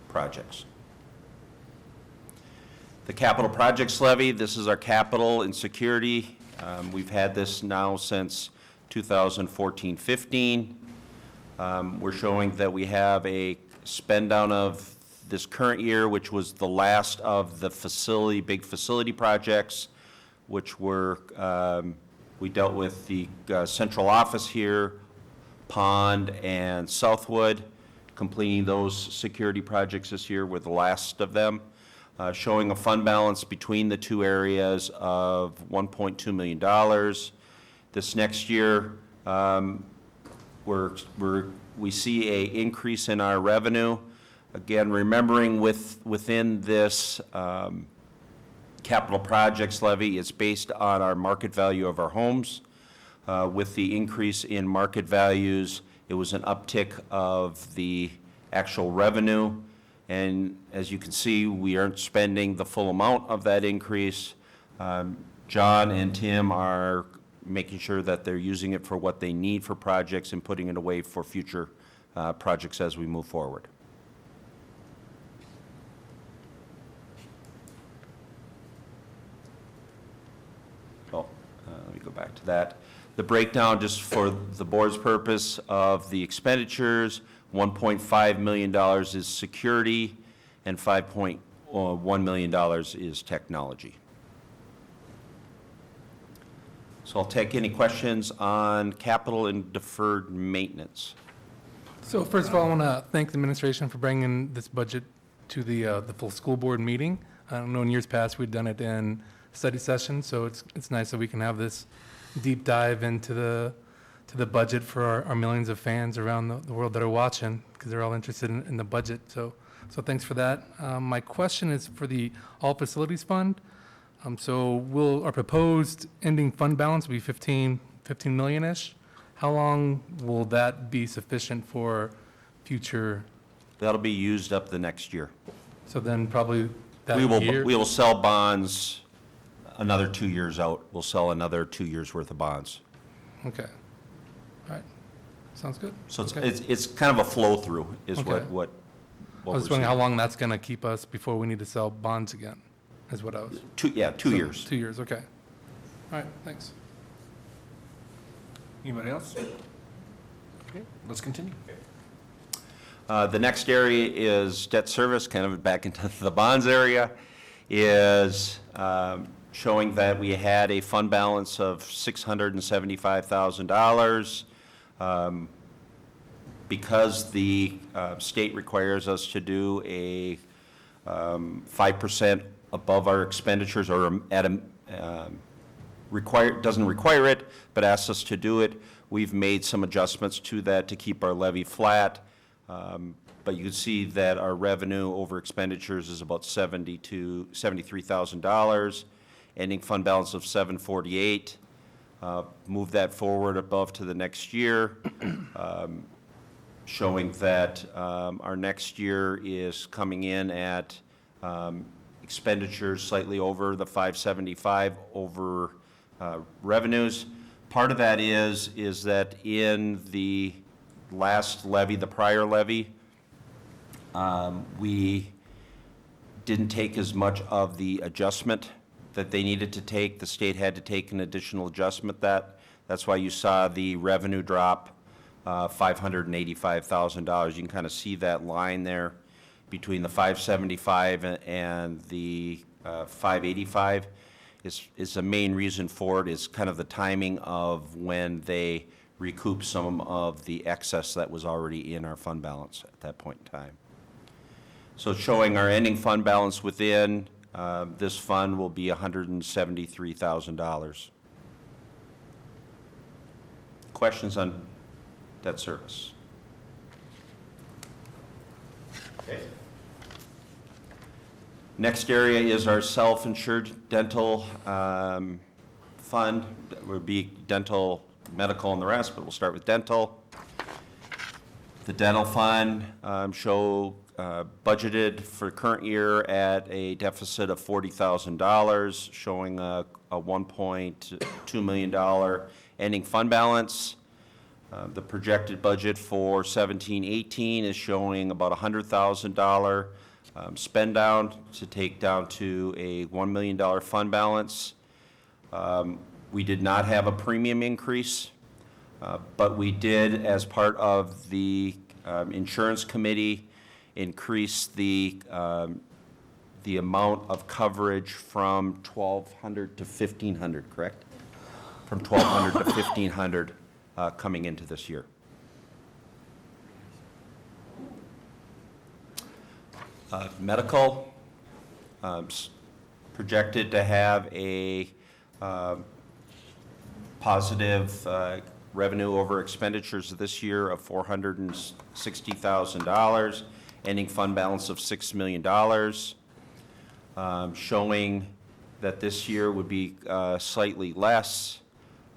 projects. The capital projects levy, this is our capital and security. We've had this now since 2014-15. We're showing that we have a spend down of this current year, which was the last of the facility, big facility projects, which were, we dealt with the central office here, Pond and Southwood. Completing those security projects this year were the last of them. Showing a fund balance between the two areas of $1.2 million. This next year, we see a increase in our revenue. Again, remembering within this capital projects levy, it's based on our market value of our homes. With the increase in market values, it was an uptick of the actual revenue. And as you can see, we aren't spending the full amount of that increase. John and Tim are making sure that they're using it for what they need for projects and putting it away for future projects as we move forward. So, let me go back to that. The breakdown, just for the board's purpose, of the expenditures, $1.5 million is security, and $5.1 million is technology. So I'll take any questions on capital and deferred maintenance. So first of all, I want to thank the administration for bringing this budget to the full school board meeting. I don't know, in years past, we've done it in study sessions, so it's nice that we can have this deep dive into the budget for our millions of fans around the world that are watching, because they're all interested in the budget. So thanks for that. My question is for the All Facilities Fund. So will our proposed ending fund balance be 15 million-ish? How long will that be sufficient for future? That'll be used up the next year. So then probably that We year? will sell bonds another 2 years out. We'll sell another 2 years' worth of bonds. Okay. All right. Sounds good. So Okay. it's kind of a flow-through is Okay. what I we're was just wondering how seeing. long that's going to keep us before we need to sell bonds again, is what I was. 2 years. 2 years, okay. All right, thanks. Anybody else? Okay, let's continue. The next area is debt service, kind of back into the bonds area, is showing that we had a fund balance of $675,000. Because the state requires us to do a 5% above our expenditures, or at a, doesn't require it, but asks us to do it, we've made some adjustments to that to keep our levy flat. But you can see that our revenue over expenditures is about $73,000, ending fund balance of $748. Move that forward above to the next year, showing that our next year is coming in at expenditures slightly over the 575 over revenues. Part of that is that in the last levy, the prior levy, we didn't take as much of the adjustment that they needed to take. The state had to take an additional adjustment. That's why you saw the revenue drop $585,000. You can kind of see that line there between the 575 and the 585 is the main reason for it, is kind of the timing of when they recoup some of the excess that was already in our fund balance at that point in time. So showing our ending fund balance within this fund will be $173,000. Questions on debt service? Okay. Next area is our self-insured dental fund. That would be dental, medical, and the rest, but we'll start with dental. The dental fund budgeted for current year at a deficit of $40,000, showing a $1.2 million ending fund balance. The projected budget for 17-18 is showing about $100,000 spend down to take down to a $1 million fund balance. We did not have a premium increase, but we did, as part of the insurance committee, increase the amount of coverage from 1,200 to 1,500, correct? From 1,200 to 1,500 coming into this year. Medical, projected to have a positive revenue over expenditures this year of $460,000, ending fund balance of $6 million, showing that this year would be slightly less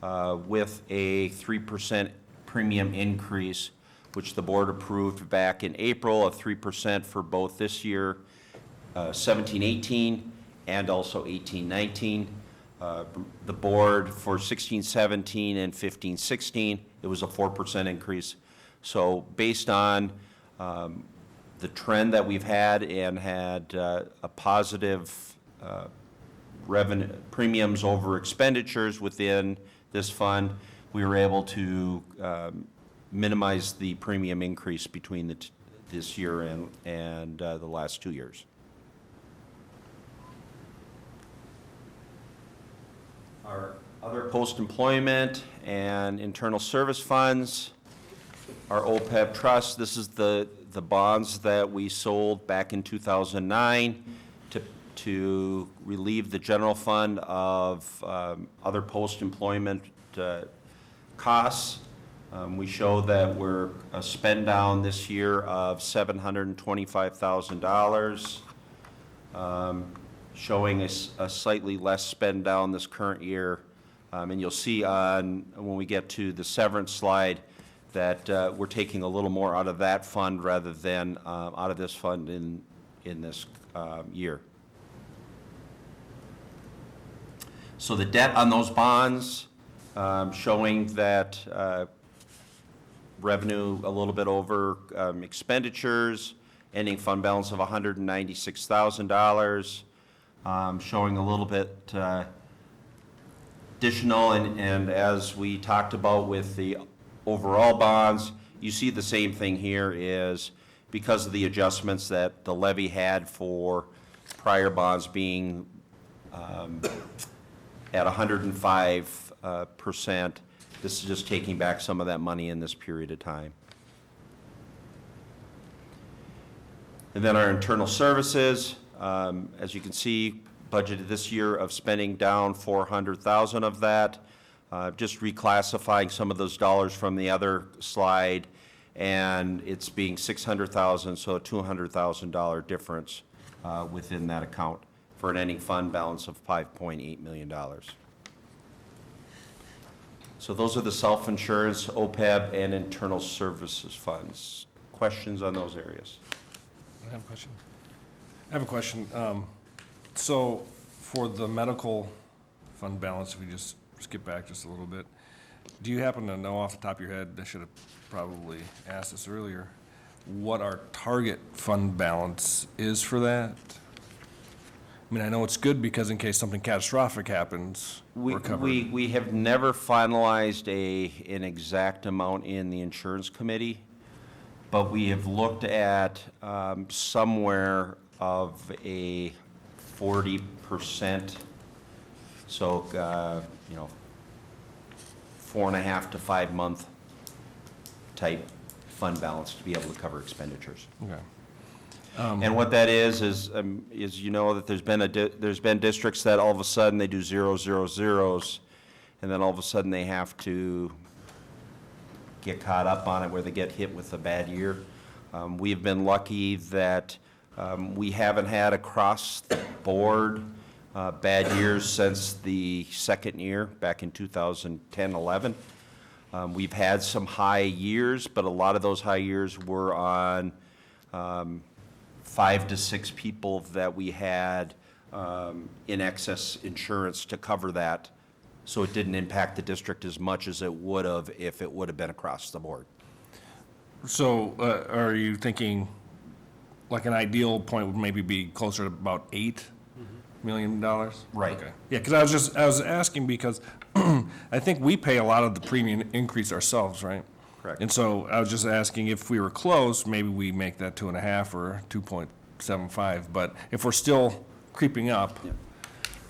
with a 3% premium increase, which the board approved back in April of 3% for both this year, 17-18, and also 18-19. The board for 16-17 and 15-16, it was a 4% increase. So based on the trend that we've had and had a positive revenue, premiums over expenditures within this fund, we were able to minimize the premium increase between this year and the last 2 years. Our other post-employment and internal service funds, our OPEB trust, this is the bonds that we sold back in 2009 to relieve the general fund of other post-employment costs. We show that we're a spend down this year of $725,000, showing a slightly less spend down this current year. And you'll see when we get to the severance slide that we're taking a little more out of that fund rather than out of this fund in this year. So the debt on those bonds, showing that revenue a little bit over expenditures, ending fund balance of $196,000, showing a little bit additional, and as we talked about with the overall bonds, you see the same thing here is because of the adjustments that the levy had for prior bonds being at 105%. This is just taking back some of that money in this period of time. And then our internal services, as you can see, budgeted this year of spending down $400,000 of that, just reclassifying some of those dollars from the other slide, and it's being $600,000, so a $200,000 difference within that account for an ending fund balance of $5.8 million. So those are the self-insurance, OPEB, and internal services funds. Questions on those areas? I have a question. So for the medical fund balance, if we just skip back just a little bit, do you happen to know off the top of your head, I should have probably asked this earlier, what our target fund balance is for that? I mean, I know it's good because in case something catastrophic happens, we're covered. We have never finalized an exact amount in the insurance committee, but we have looked at somewhere of a 40%, so, 4.5 to 5 month type fund balance to be able to cover expenditures. Okay. And what that is you know that there's been districts that all of a sudden they do 0, 0, 0s, and then all of a sudden they have to get caught up on it where they get hit with a bad year. We've been lucky that We haven't had across-the-board bad years since the second year, back in 2010-11. We've had some high years, but a lot of those high years were on 5 to 6 people that we had in excess insurance to cover that, so it didn't impact the district as much as it would have if it would have been across the board. So are you thinking, like an ideal point would maybe be closer to about $8 million? Right. Okay. Yeah, because I was asking because I think we pay a lot of the premium increase ourselves, right? Correct. And so I was just asking if we were close, maybe we make that 2.5 or 2.75, but if we're still creeping up,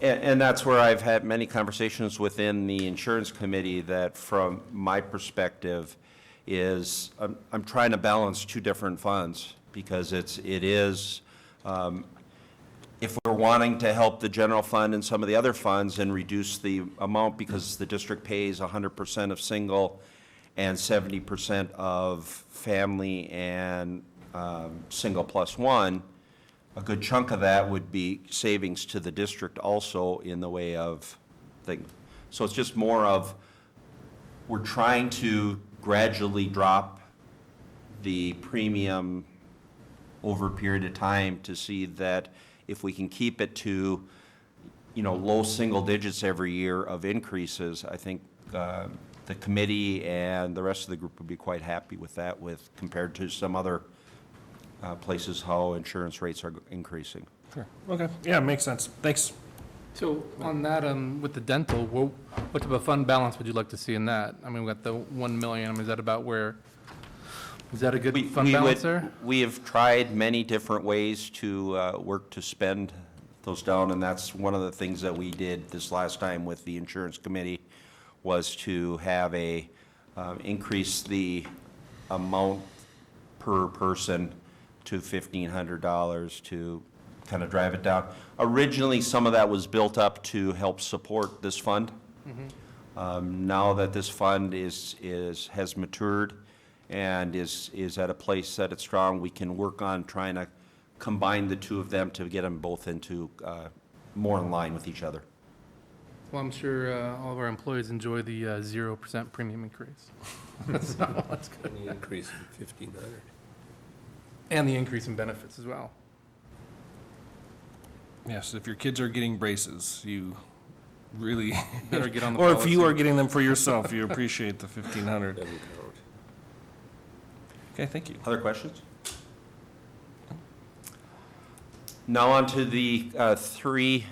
And that's where I've had many conversations within the insurance committee that from my perspective is, I'm trying to balance two different funds because it is, if we're wanting to help the general fund and some of the other funds and reduce the amount because the district pays 100% of single and 70% of family and single plus one, a good chunk of that would be savings to the district also in the way of things. So it's just more of, we're trying to gradually drop the premium over a period of time to see that if we can keep it to, low single digits every year of increases, I think the committee and the rest of the group would be quite happy with that compared to some other places how insurance rates are increasing. Sure. Okay, yeah, makes sense. Thanks. So on that, with the dental, what type of fund balance would you like to see in that? I mean, we got the 1 million, I mean, is that about where, is that a good fund balance there? We have tried many different ways to work to spend those down, and that's one of the things that we did this last time with the insurance committee, was to have increase the amount per person to $1,500 to kind of drive it down. Originally, some of that was built up to help support this fund. Now that this fund has matured and is at a place that it's strong, we can work on trying to combine the two of them to get them both into more in line with each other. Well, I'm sure all of our employees enjoy the 0% premium increase. So that's good. The increase of 1,500. And the increase in benefits as well. Yes, if your kids are getting braces, you really, Better get on the or if you policy. are getting them for yourself, you appreciate the 1,500. Doesn't count. Okay, thank you. Other questions? Now on to the three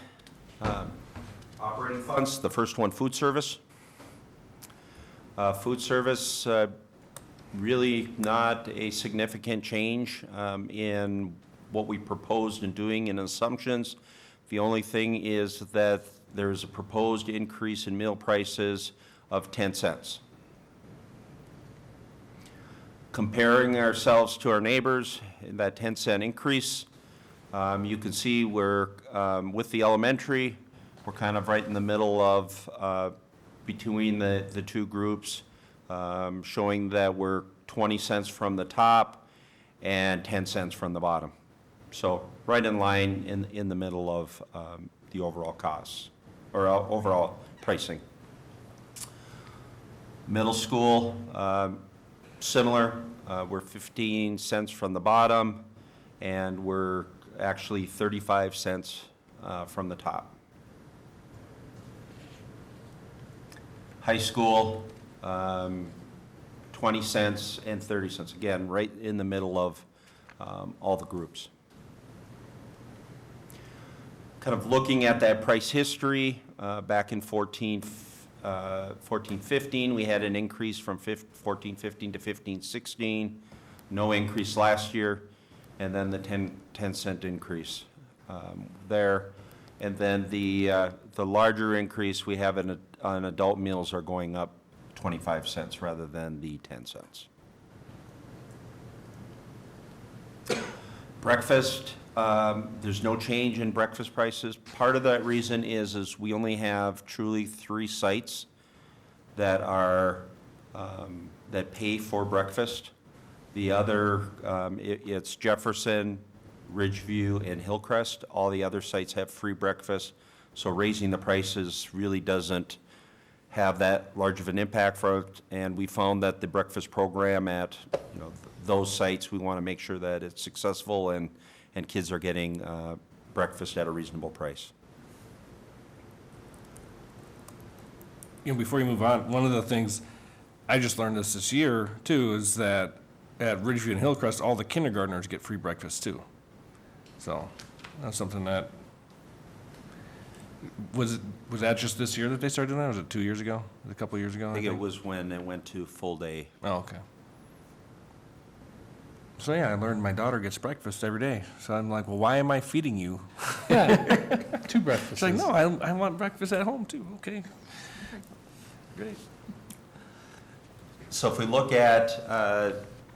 operating funds. The first one, food service. Food service, really not a significant change in what we proposed in doing in assumptions. The only thing is that there's a proposed increase in meal prices of 10 cents. Comparing ourselves to our neighbors, that 10-cent increase, you can see we're, with the elementary, we're kind of right in the middle of, between the two groups, showing that we're 20 cents from the top and 10 cents from the bottom. So right in line in the middle of the overall costs, or overall pricing. Middle school, similar. We're 15 cents from the bottom, and we're actually 35 cents from the top. High school, 20 cents and 30 cents. Again, right in the middle of all the groups. Kind of looking at that price history, back in 14-15, we had an increase from 14-15 to 15-16. No increase last year, and then the 10-cent increase there. And then the larger increase we have on adult meals are going up 25 cents rather than the 10 cents. Breakfast, there's no change in breakfast prices. Part of that reason is we only have truly 3 sites that are, that pay for breakfast. The other, it's Jefferson, Ridgeview, and Hillcrest. All the other sites have free breakfast, so raising the prices really doesn't have that large of an impact for it. And we found that the breakfast program at, those sites, we want to make sure that it's successful and kids are getting breakfast at a reasonable price. Before you move on, one of the things, I just learned this year too, is that at Ridgeview and Hillcrest, all the kindergartners get free breakfast too. So that's something that, was that just this year that they started doing that, or was it 2 years ago? Was it a couple years ago? I think it was when it went to full day. Oh, okay. So yeah, I learned my daughter gets breakfast every day. So I'm like, well, why am I feeding you? Two breakfasts. She's like, no, I want breakfast at home too. Okay. Great. So if we look at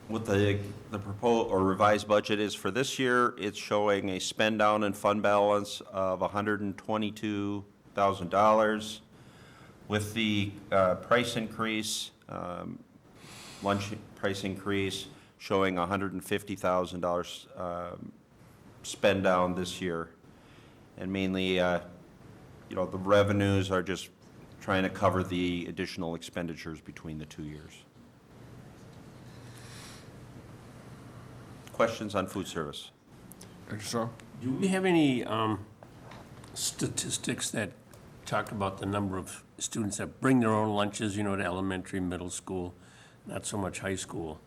what the proposed or revised budget is for this year, it's showing a spend down and fund balance of $122,000. With the price increase, lunch price increase, showing $150,000 spend down this year. And mainly, the revenues are just trying to cover the additional expenditures between the 2 years. Questions on food service? Dr. Sorrell? Do we have any statistics that talk about the number of students that bring their own lunches, to elementary, middle school, not so much high school?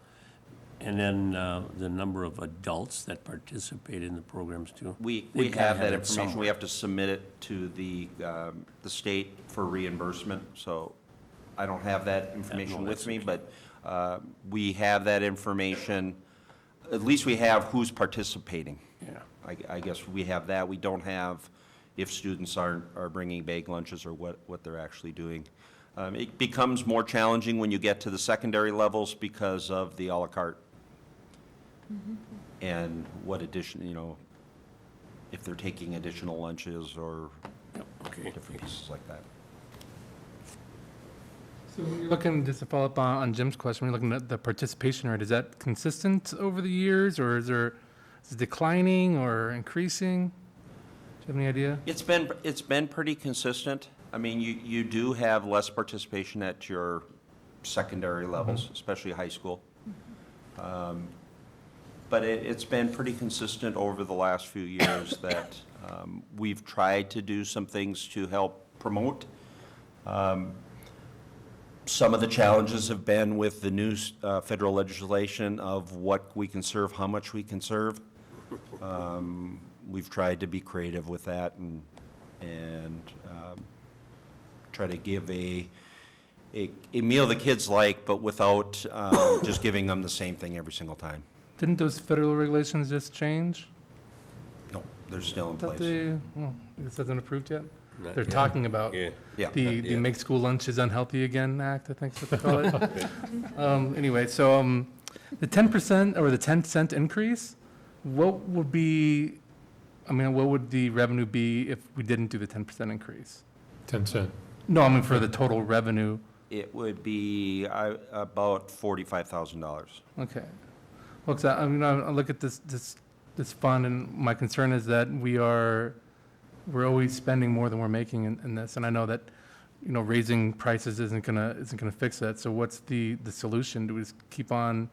And then the number of adults that participate in the programs too? We They've gotta have that it information. somewhere. We have to submit it to the state for reimbursement, so I don't have that information with that's me, okay. but we have that information. At least we have who's participating. Yeah. I guess we have that. We don't have if students are bringing bag lunches or what they're actually doing. It becomes more challenging when you get to the secondary levels because of the à la carte. And what addition, if they're taking additional lunches or Okay. different pieces like that. So when you're looking, just to follow up on Jim's question, when you're looking at the participation rate, is that consistent over the years, or is it declining or increasing? Do you have any idea? It's been pretty consistent. I mean, you do have less participation at your secondary levels, especially high school. But it's been pretty consistent over the last few years that we've tried to do some things to help promote. Some of the challenges have been with the new federal legislation of what we can serve, how much we can serve. We've tried to be creative with that and try to give a meal the kids like, but without just giving them the same thing every single time. Didn't those federal regulations just change? No, they're still in Thought place. this hasn't approved yet? Not They're yet. talking about Yeah. Yeah. the Make School Lunches Unhealthy Again Act, I think is what they call it. Anyway, so the 10% or the 10-cent increase, what would the revenue be if we didn't do the 10% increase? 10 cent. No, I mean for the total revenue. It would be about $45,000. Okay. Well, 'cause I look at this fund, and my concern is that we're always spending more than we're making in this, and I know that, raising prices isn't gonna fix that. So what's the solution? Do we just keep on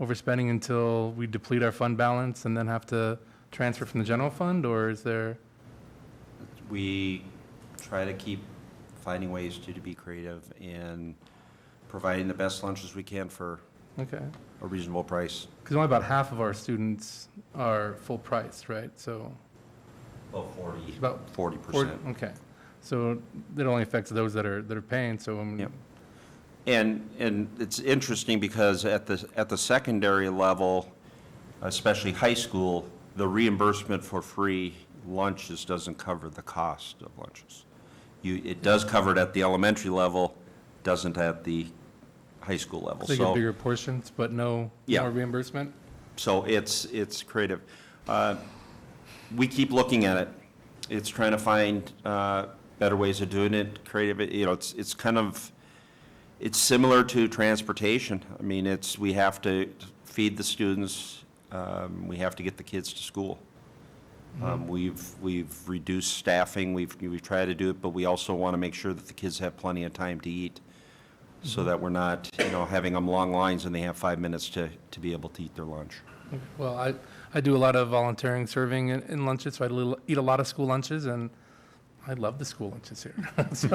overspending until we deplete our fund balance and then have to transfer from the general fund, or is there? We try to keep finding ways to be creative and providing the best lunches we can for Okay. a reasonable price. Because only about half of our students are full price, right? So About about 40%. Okay. So it only affects those that are paying, so Yep. And it's interesting because at the secondary level, especially high school, the reimbursement for free lunches doesn't cover the cost of lunches. It does cover it at the elementary level, doesn't at the high school level. they get bigger portions, but no Yeah. more reimbursement? So it's creative. We keep looking at it. It's trying to find better ways of doing it, creative. It's kind of, it's similar to transportation. I mean, we have to feed the students, we have to get the kids to school. We've reduced staffing, we've tried to do it, but we also want to make sure that the kids have plenty of time to eat, so that we're not, having them long lines and they have 5 minutes to be able to eat their lunch. Well, I do a lot of volunteering, serving in lunches, so I eat a lot of school lunches, and I love the school lunches here. So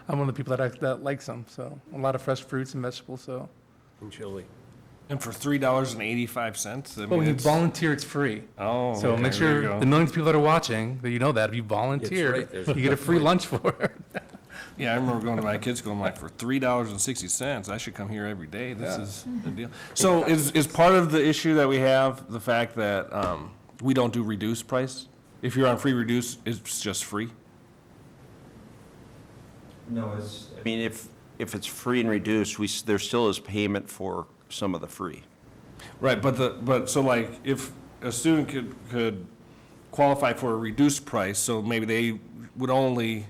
I'm one of the people that likes them, so a lot of fresh fruits and vegetables, so. And chili. And for $3.85, I But mean, when you it's, volunteer, it's free. oh, So okay, make there you sure go. the millions of people that are watching, that you know that if you volunteer, right, there's you a get a good free point. lunch for it. Yeah, I remember going to my kids going like, for $3.60, I should come here every day. This is the deal. So is part of the issue that we have the fact that we don't do reduced price? If you're on free reduced, it's just free? No, I mean, if it's free and reduced, there still is payment for some of the free. Right, but so like, if a student could qualify for a reduced price, so maybe they would only,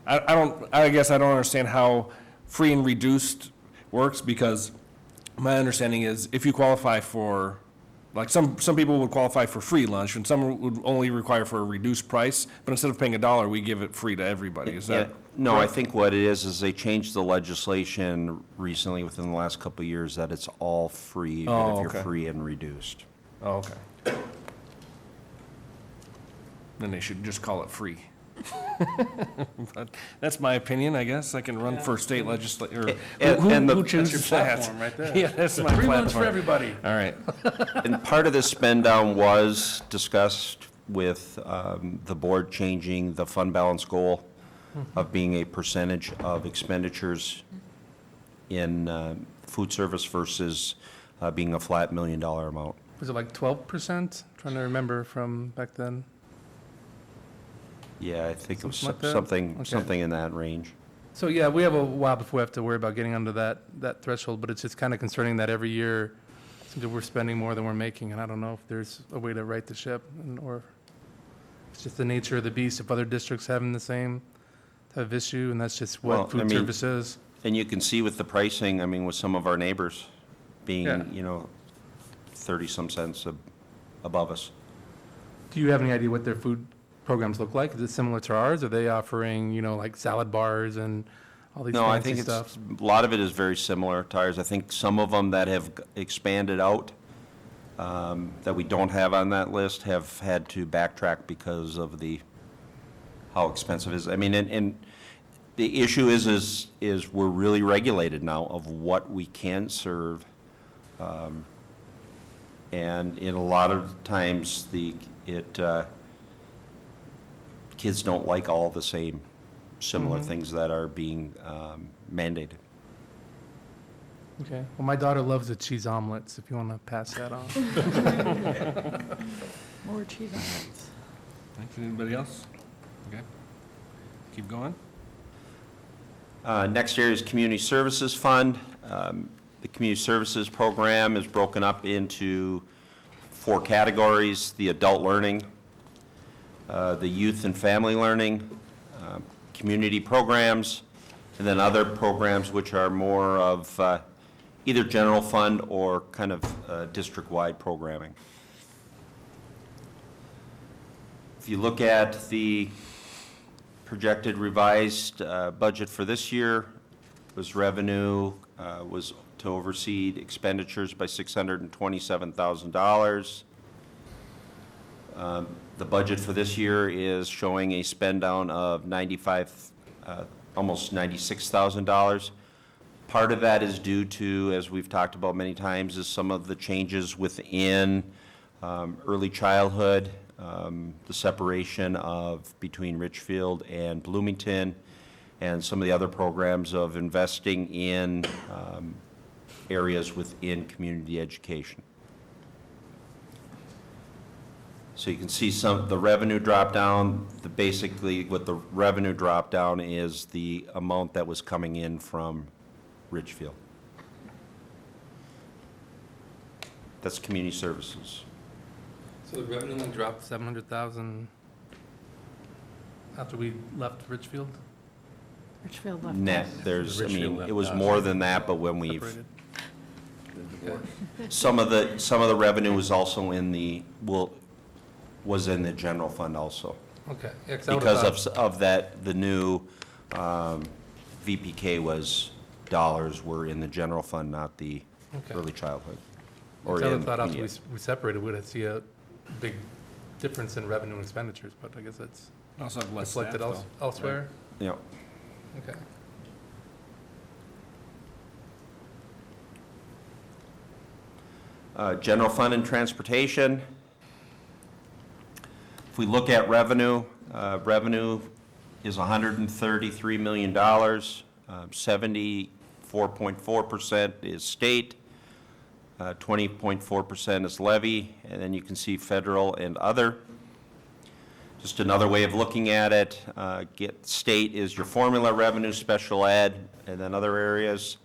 I guess I don't understand how free and reduced works, because my understanding is if you qualify for, like, some people would qualify for free lunch, and some would only require for a reduced price, but instead of paying $1, we give it free to everybody, is that? Yeah, no, I think what it is they changed the legislation recently, within the last couple of years, that it's all free, even Oh, if you're okay. free and reduced. Oh, okay. Then they should just call it free. But that's my opinion, I guess. I can run for state legislature. And the- Who chooses that? Platform right there. Yeah, that's my Free lunch for platform. everybody. All right. And part of this spend down was discussed with the board changing the fund balance goal of being a percentage of expenditures in food service versus being a flat $1 million amount. Was it like 12%? Trying to remember from back then. Yeah, I think it was Something like that? something, Okay. something in that range. So, yeah, we have a while before we have to worry about getting under that threshold, but it's just kind of concerning that every year seems that we're spending more than we're making, and I don't know if there's a way to right the ship, or it's just the nature of the beast, if other districts having the same type of issue, and that's just Well, what I food mean- service is. And you can see with the pricing, I mean, with some of our neighbors being, Yeah. 30-some cents above us. Do you have any idea what their food programs look like? Is it similar to ours? Are they offering, like salad bars and all these No, I fancy think stuff? a lot of it is very similar to ours. I think some of them that have expanded out, that we don't have on that list, have had to backtrack because of how expensive it is. I mean, and the issue is we're really regulated now of what we can serve. And in a lot of times, kids don't like all the same similar things that are being mandated. Okay, well, my daughter loves the cheese omelets, if you want to pass that on. More cheese omelets. Thanks. Anybody else? Okay. Keep going. Next area is Community Services Fund. The Community Services Program is broken up into 4 categories: the adult learning, the youth and family learning, community programs, and then other programs which are more of either general fund or kind of district-wide programming. If you look at the projected revised budget for this year, was revenue was to oversee expenditures by $627,000. The budget for this year is showing a spend down of almost $96,000. Part of that is due to, as we've talked about many times, is some of the changes within early childhood, the separation between Richfield and Bloomington, and some of the other programs of investing in areas within community education. So you can see the revenue drop down. Basically, what the revenue drop down is the amount that was coming in from Richfield. That's community services. So the revenue only dropped 700,000 after we left Richfield? Richfield left Net, us. it was Richfield left more us. than that, but when we've, Separated? Some of the revenue was also was in the general fund also. Okay. Yeah, 'cause I would've Because thought- of that, the new VPK dollars were in the general fund, not the Okay. early childhood. I Or would have in thought after PDA. we separated, we'd see a big difference in revenue and expenditures, but I guess it's Also have less staff, reflected though. elsewhere. Yeah. Okay. General fund and transportation. If we look at revenue, revenue is $133 million. 74.4% is state, 20.4% is levy, and then you can see federal and other. Just another way of looking at it, state is your formula revenue, special ed, and then other areas.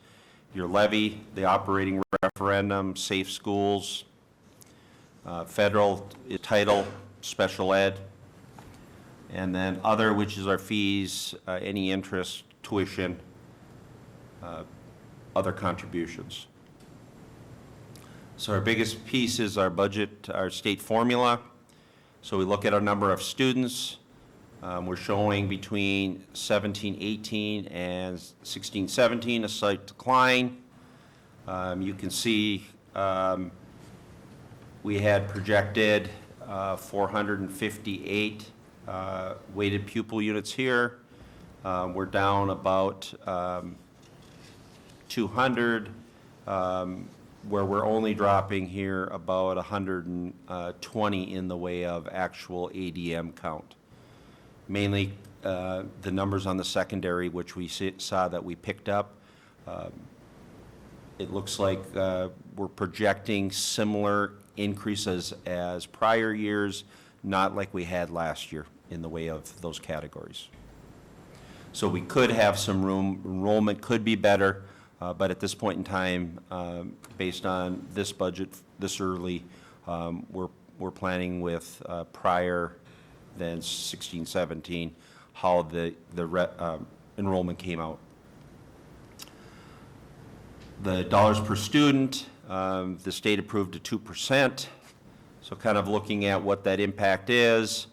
Your levy, the operating referendum, safe schools. Federal is title, special ed. And then other, which is our fees, any interest, tuition, other contributions. So our biggest piece is our budget, our state formula. So we look at our number of students. We're showing between 17-18 and 16-17 a slight decline. You can see we had projected 458 weighted pupil units here. We're down about 200, where we're only dropping here about 120 in the way of actual ADM count. Mainly the numbers on the secondary, which we saw that we picked up. It looks like we're projecting similar increases as prior years, not like we had last year in the way of those categories. So we could have some room, enrollment could be better, but at this point in time, based on this budget this early, we're planning with prior than 16-17, how the enrollment came out. The dollars per student, the state approved a 2%. So kind of looking at what that impact is,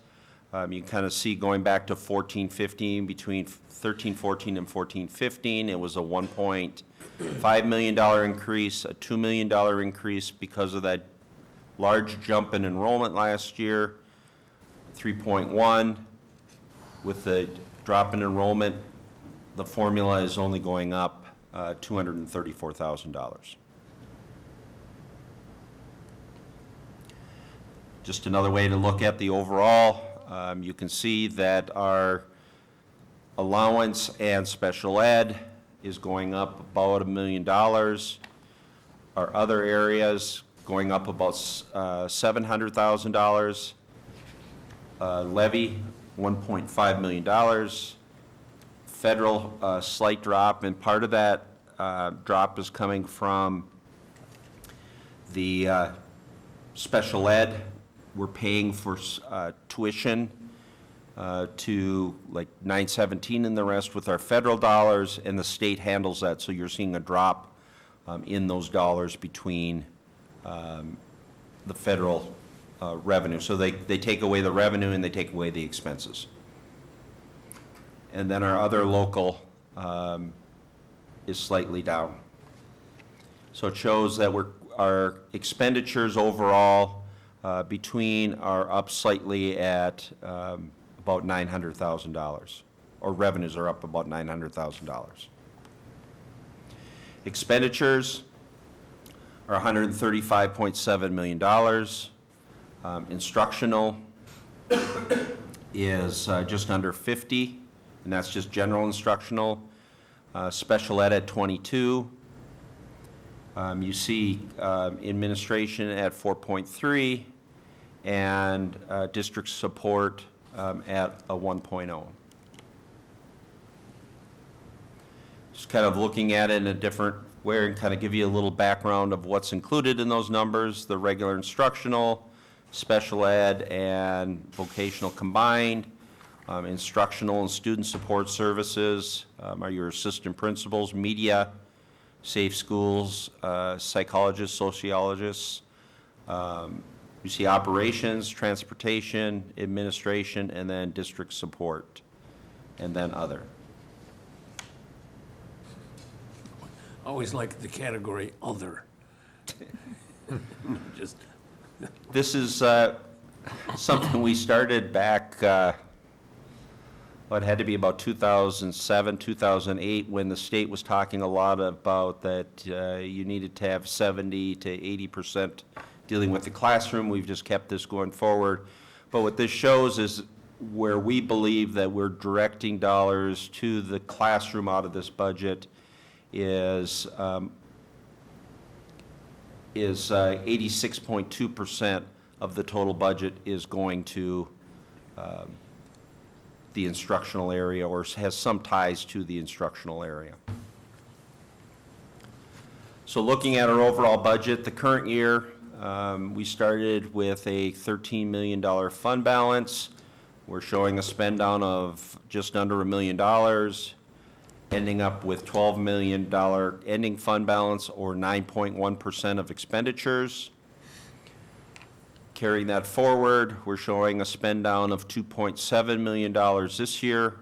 you kind of see going back to 14-15, between 13-14 and 14-15, it was a $1.5 million increase, a $2 million increase because of that large jump in enrollment last year. 3.1, with the drop in enrollment, the formula is only going up $234,000. Just another way to look at the overall, you can see that our allowance and special ed is going up about $1 million. Our other areas going up about $700,000. Levy, $1.5 million. Federal, slight drop, and part of that drop is coming from the special ed. We're paying for tuition to like 917 and the rest with our federal dollars, and the state handles that, so you're seeing a drop in those dollars between the federal revenue. So they take away the revenue and they take away the expenses. And then our other local is slightly down. So it shows that our expenditures overall between are up slightly at about $900,000, or revenues are up about $900,000. Expenditures are $135.7 million. Instructional is just under 50, and that's just general instructional. Special ed at 22. You see administration at 4.3, and district support at a 1.0. Just kind of looking at it in a different way and kind of give you a little background of what's included in those numbers. The regular instructional, special ed, and vocational combined. Instructional and student support services are your assistant principals, media, safe schools, psychologists, sociologists. You see operations, transportation, administration, and then district support, and then other. Always like the category other. Just, This is something we started back, well, it had to be about 2007, 2008, when the state was talking a lot about that you needed to have 70 to 80% dealing with the classroom. We've just kept this going forward. But what this shows is where we believe that we're directing dollars to the classroom out of this budget is 86.2% of the total budget is going to the instructional area, or has some ties to the instructional area. So looking at our overall budget, the current year, we started with a $13 million fund balance. We're showing a spend down of just under $1 million, ending up with $12 million ending fund balance, or 9.1% of expenditures. Carrying that forward, we're showing a spend down of $2.7 million this year,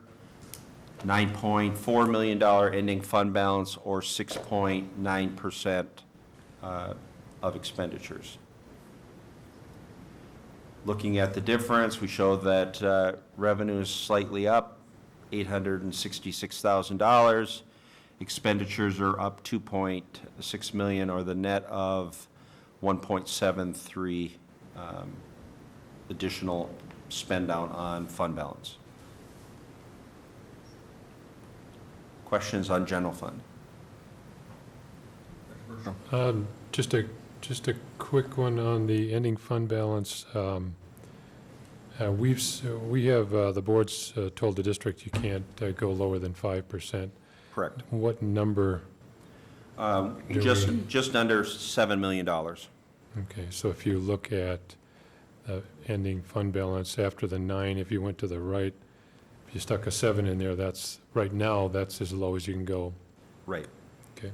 $9.4 million ending fund balance, or 6.9% of expenditures. Looking at the difference, we show that revenue is slightly up, $866,000. Expenditures are up $2.6 million, or the net of 1.73 additional spend down on fund balance. Questions on general fund? Just a quick one on the ending fund balance. We have, the board's told the district you can't go lower than 5%. Correct. What number? Just under $7 million. Okay, so if you look at ending fund balance after the 9, if you went to the right, if you stuck a 7 in there, that's, right now, that's as low as you can go. Right. Okay.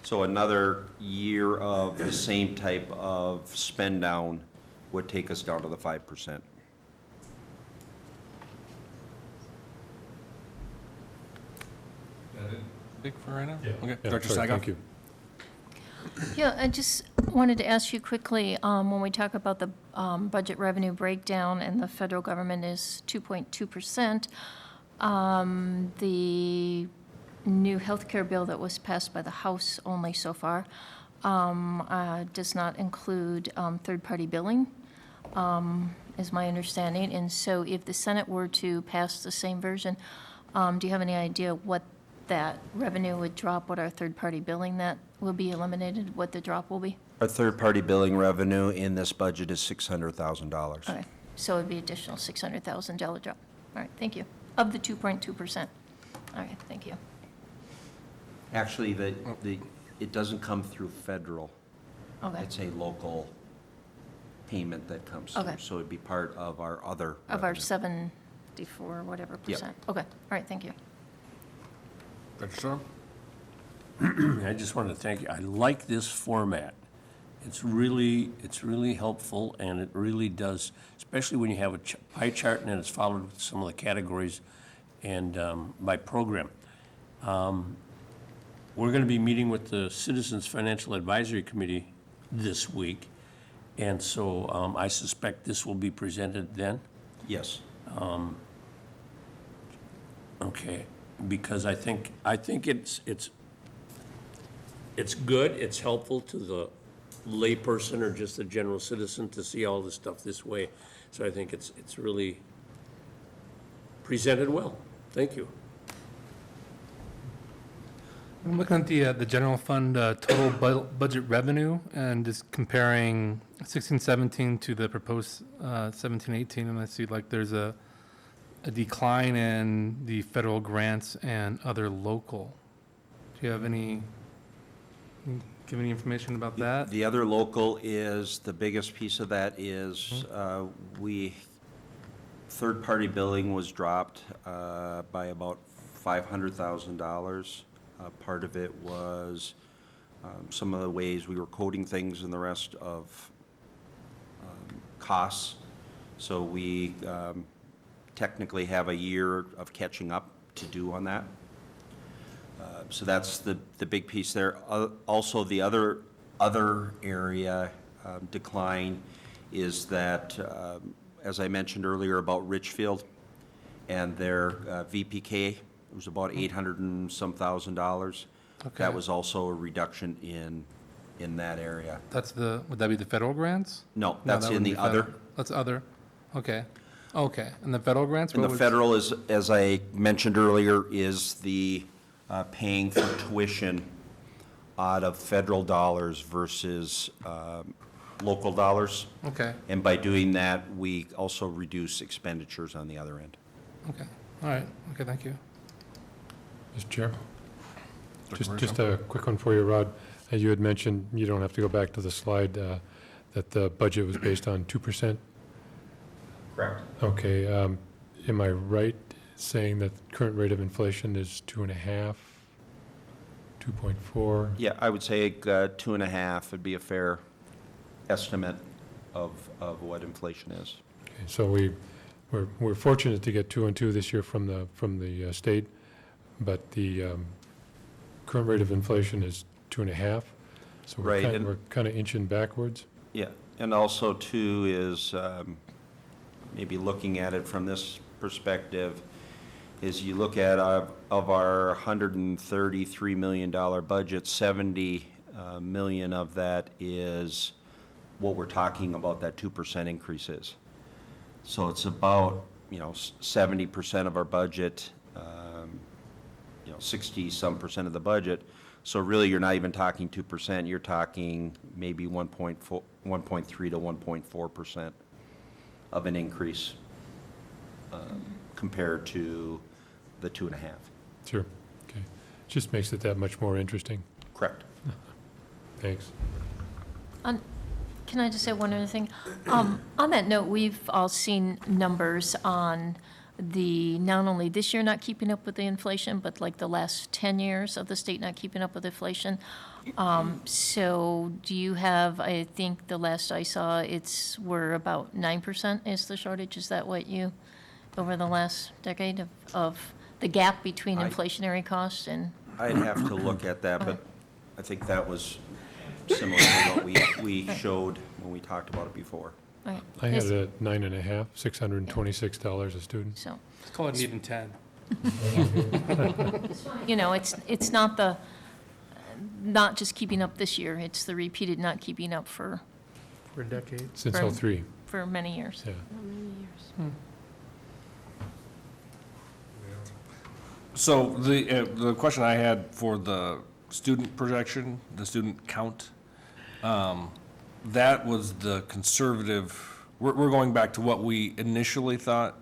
So another year of the same type of spend down would take us down to the 5%. Dick, for right now? Okay, Yeah, Director sorry, Saga? thank you. Yeah, I just wanted to ask you quickly, when we talk about the budget revenue breakdown and the federal government is 2.2%, the new healthcare bill that was passed by the House only so far does not include third-party billing, is my understanding. And so if the Senate were to pass the same version, do you have any idea what that revenue would drop, what our third-party billing that will be eliminated, what the drop will be? Our third-party billing revenue in this budget is $600,000. Okay, so it'd be additional $600,000 drop. All right, thank you. Of the 2.2%. All right, thank you. Actually, it doesn't come through federal. Okay, It's a local payment that comes through. Okay. So it'd be part of our other of our revenue. 74, whatever Yep. percent. Okay, all right, thank you. Director Storm? I just wanted to thank you. I like this format. It's really helpful, and it really does, especially when you have a pie chart and then it's followed with some of the categories and by program. We're going to be meeting with the Citizens Financial Advisory Committee this week, and so I suspect this will be presented then. Yes. Okay, because I think it's good, it's helpful to the layperson or just the general citizen to see all this stuff this way. So I think it's really presented well. Thank you. I'm looking at the general fund total budget revenue and just comparing 16-17 to the proposed 17-18, and I see like there's a decline in the federal grants and other local. Do you have any, give any information about that? The other local is, the biggest piece of that is, third-party billing was dropped by about $500,000. Part of it was some of the ways we were coding things and the rest of costs. So we technically have a year of catching up to do on that. So that's the big piece there. Also, the other area decline is that, as I mentioned earlier about Richfield and their VPK, it was about $800 and some thousand. Okay. That was also a reduction in that area. Would that be the federal grants? No, No, that's that in wouldn't the be federal. other. That's other, okay. Okay, and the federal grants? And what the was- federal is, as I mentioned earlier, is the paying for tuition out of federal dollars versus local dollars. Okay, And by doing that, we also reduce expenditures on the other end. okay, all right, okay, thank you. Mr. Chair? Just a quick one for you, Rod. You had mentioned, you don't have to go back to the slide, that the budget was based on 2%. Correct. Okay, am I right saying that the current rate of inflation is 2.5, 2.4? Yeah, I would say 2.5 would be a fair estimate of what inflation is. Okay, so we're fortunate to get 2 and 2 this year from the state, but the current rate of inflation is 2.5, so Right, and- we're kind of inching backwards. Yeah, and also too is, maybe looking at it from this perspective, is you look at, of our $133 million budget, 70 million of that is what we're talking about, that 2% increase is. So it's about, 70% of our budget, 60-some percent of the budget. So really, you're not even talking 2%, you're talking maybe 1.3 to 1.4% of an increase compared to the 2.5. Sure, okay. Just makes it that much more interesting. Correct. Thanks. Can I just say one other thing? On that note, we've all seen numbers on not only this year not keeping up with the inflation, but like the last 10 years of the state not keeping up with inflation. So do you have, I think the last I saw, we're about 9% is the shortage. Is that what over the last decade of the gap between inflationary costs and? I'd have to look at that, but I think that was similar to what we showed when we talked about it before. Okay. I had it at 9.5, $626 a student. So, Let's call it 8 and 10. it's not just keeping up this year, it's the repeated not keeping up for For a decade. Since Right. '03, many years. yeah. So the question I had for the student projection, the student count, that was the conservative, we're going back to what we initially thought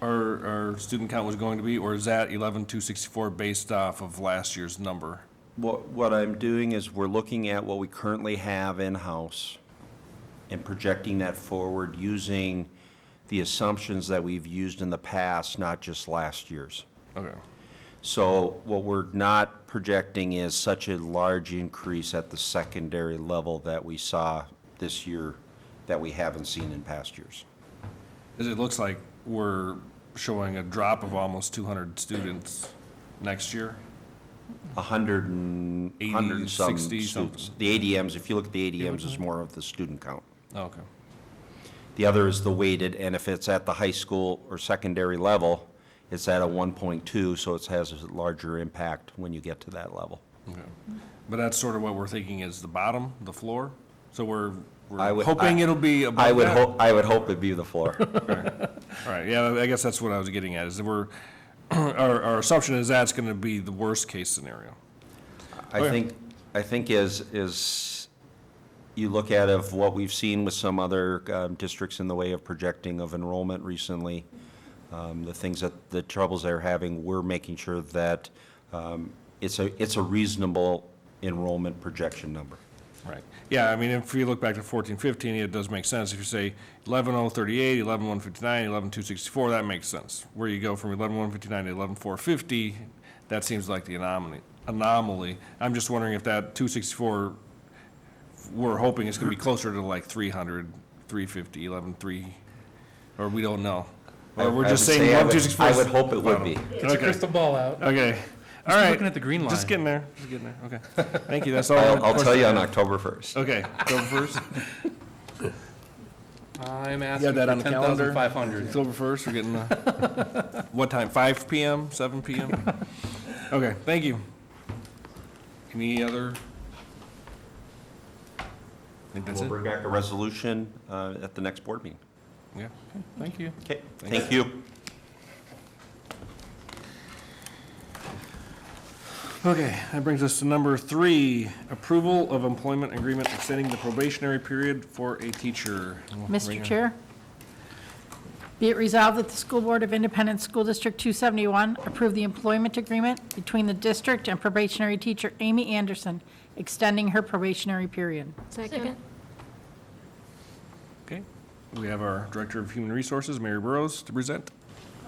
our student count was going to be, or is that 11,264 based off of last year's number? What I'm doing is we're looking at what we currently have in-house and projecting that forward using the assumptions that we've used in the past, not just last year's. Okay. So what we're not projecting is such a large increase at the secondary level that we saw this year that we haven't seen in past years. Because it looks like we're showing a drop of almost 200 students next year. 100 and 80, some 60 students. something. The ADMs, if you look at the ADMs, is more of the student count. Okay. The other is the weighted, and if it's at the high school or secondary level, it's at a 1.2, so it has a larger impact when you get to that level. Okay. But that's sort of what we're thinking is the bottom, the floor? So we're I hoping it'll be above I would that? hope, I would hope it'd be the floor. All right, yeah, I guess that's what I was getting at, is that our assumption is that's gonna be the worst-case scenario. I think is you look at of what we've seen with some other districts in the way of projecting of enrollment recently, the things the troubles they're having, we're making sure that it's a reasonable enrollment projection number. Right. Yeah, I mean, if you look back to 14, 15, it does make sense. If you say 11,038, 11,159, 11,264, that makes sense. Where you go from 11,159 to 11,450, that seems like the anomaly. I'm just wondering if that 264, we're hoping it's gonna be closer to like 300, 350, 11,3, or we don't know. Or we're I just would saying say I 1, would- 2, 6, 4. I would hope it would be. Get your crystal ball out. Okay, all Just right. looking at the green Just line. getting there, just getting there, okay. Thank you, that's all. I'll tell you on question October 1st. I have. Okay, October 1st. I'm You asking have that for on the calendar? 10,500. October 1st, we're getting, what time, 5 PM, 7 PM? Okay, thank you. Any other? I think that's We'll it. bring back a resolution at the next board meeting. Yeah. Thank you. Okay, thank you. Okay, that brings us to number 3, approval of employment agreement extending the probationary period for a teacher. We'll bring Mr. her- Chair, be it resolved that the School Board of Independent School District 271 approve the employment agreement between the district and probationary teacher Amy Anderson, extending her probationary period. Second. Okay, we have our Director of Human Resources, Mary Burrows, to present.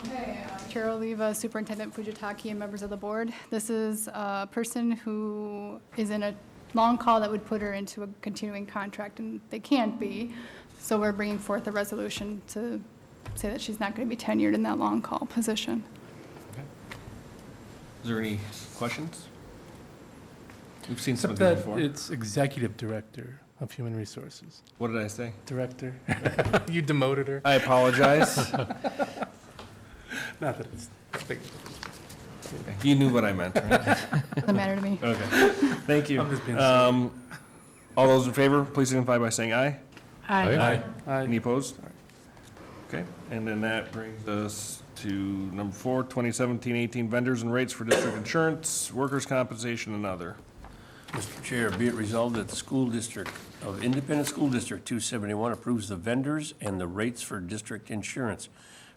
Okay, Chair Oliva, Superintendent Fujitaki, and members of the board. This is a person who is in a long call that would put her into a continuing contract, and they can't be. So we're bringing forth a resolution to say that she's not going to be tenured in that long call position. Is there any questions? We've seen some Except of these that before. it's Executive Director of Human Resources. What did I say? Director. You demoted her. I apologize. Not that it's big. You knew what I meant, right? Doesn't matter to me. Okay, thank you. I'm just being All those in favor, please signify by saying aye. Aye. Any opposed? All right. Okay, and then that brings us to number 4, 2017-18 vendors and rates for district insurance, workers' compensation, and other. Mr. Chair, be it resolved that the school district of Independent School District 271 approves the vendors and the rates for district insurance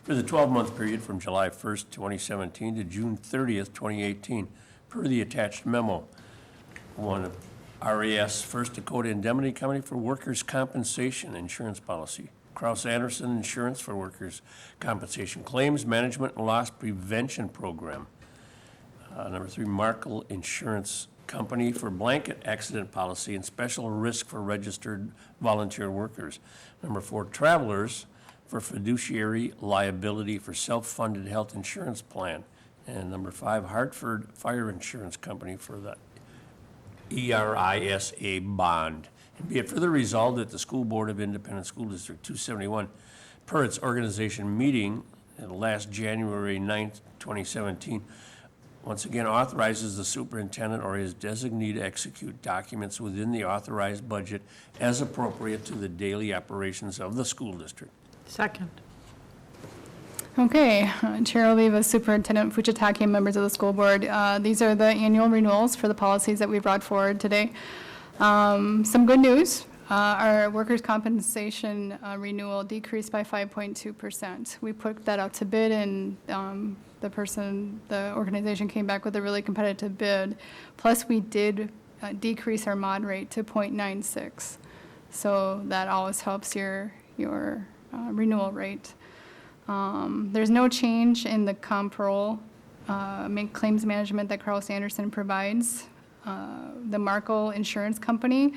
for the 12-month period from July 1st, 2017 to June 30th, 2018, per the attached memo. One, RAS First Dakota Indemnity Company for workers' compensation insurance policy. Kraus Anderson Insurance for workers' compensation claims management and loss prevention program. Number 3, Markle Insurance Company for blanket accident policy and special risk for registered volunteer workers. Number 4, Travelers for fiduciary liability for self-funded health insurance plan. And number 5, Hartford Fire Insurance Company for the ERISA bond. And be it further resolved that the School Board of Independent School District 271, per its organization meeting last January 9th, 2017, once again authorizes the superintendent or his designee to execute documents within the authorized budget as appropriate to the daily operations of the school district. Second. Okay, Chair Oliva, Superintendent Fujitaki, and members of the school board. These are the annual renewals for the policies that we brought forward today. Some good news, our workers' compensation renewal decreased by 5.2%. We put that out to bid, and the organization came back with a really competitive bid. Plus, we did decrease our mod rate to 0.96. So that always helps your renewal rate. There's no change in the comp roll, claims management that Kraus Anderson provides. The Markle Insurance Company,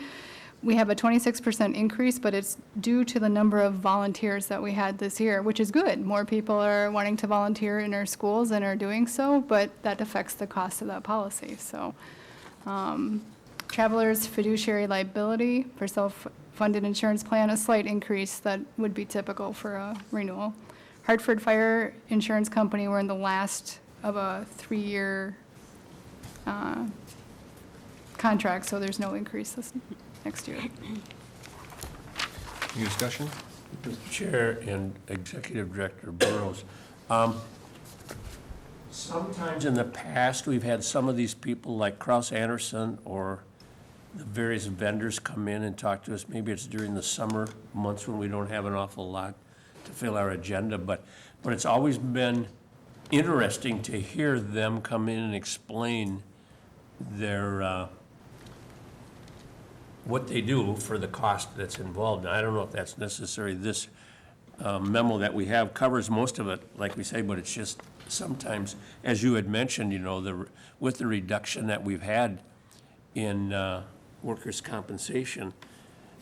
we have a 26% increase, but it's due to the number of volunteers that we had this year, which is good. More people are wanting to volunteer in our schools and are doing so, but that affects the cost of that policy. So, Travelers fiduciary liability for self-funded insurance plan, a slight increase that would be typical for a renewal. Hartford Fire Insurance Company, we're in the last of a 3-year contract, so there's no increase this next year. Any discussion? Mr. Chair and Executive Director Burrows, sometimes in the past, we've had some of these people like Kraus Anderson or the various vendors come in and talk to us. Maybe it's during the summer months when we don't have an awful lot to fill our agenda, but it's always been interesting to hear them come in and explain their, what they do for the cost that's involved. And I don't know if that's necessary. This memo that we have covers most of it, like we say, but it's just sometimes, as you had mentioned, with the reduction that we've had in workers' compensation,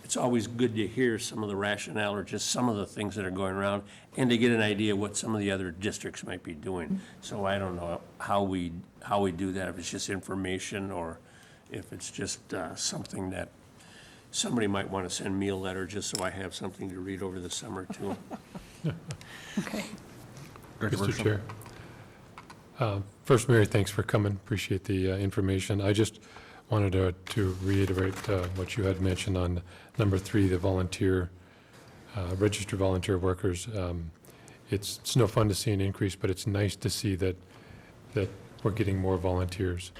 it's always good to hear some of the rationale or just some of the things that are going around and to get an idea what some of the other districts might be doing. So I don't know how we do that, if it's just information or if it's just something that somebody might want to send me a letter just so I have something to read over the summer too. Okay. Mr. Chair. First, Mary, thanks for coming. Appreciate the information. I just wanted to reiterate what you had mentioned on number 3, the volunteer, registered volunteer workers. It's no fun to see an increase, but it's nice to see that we're getting more volunteers.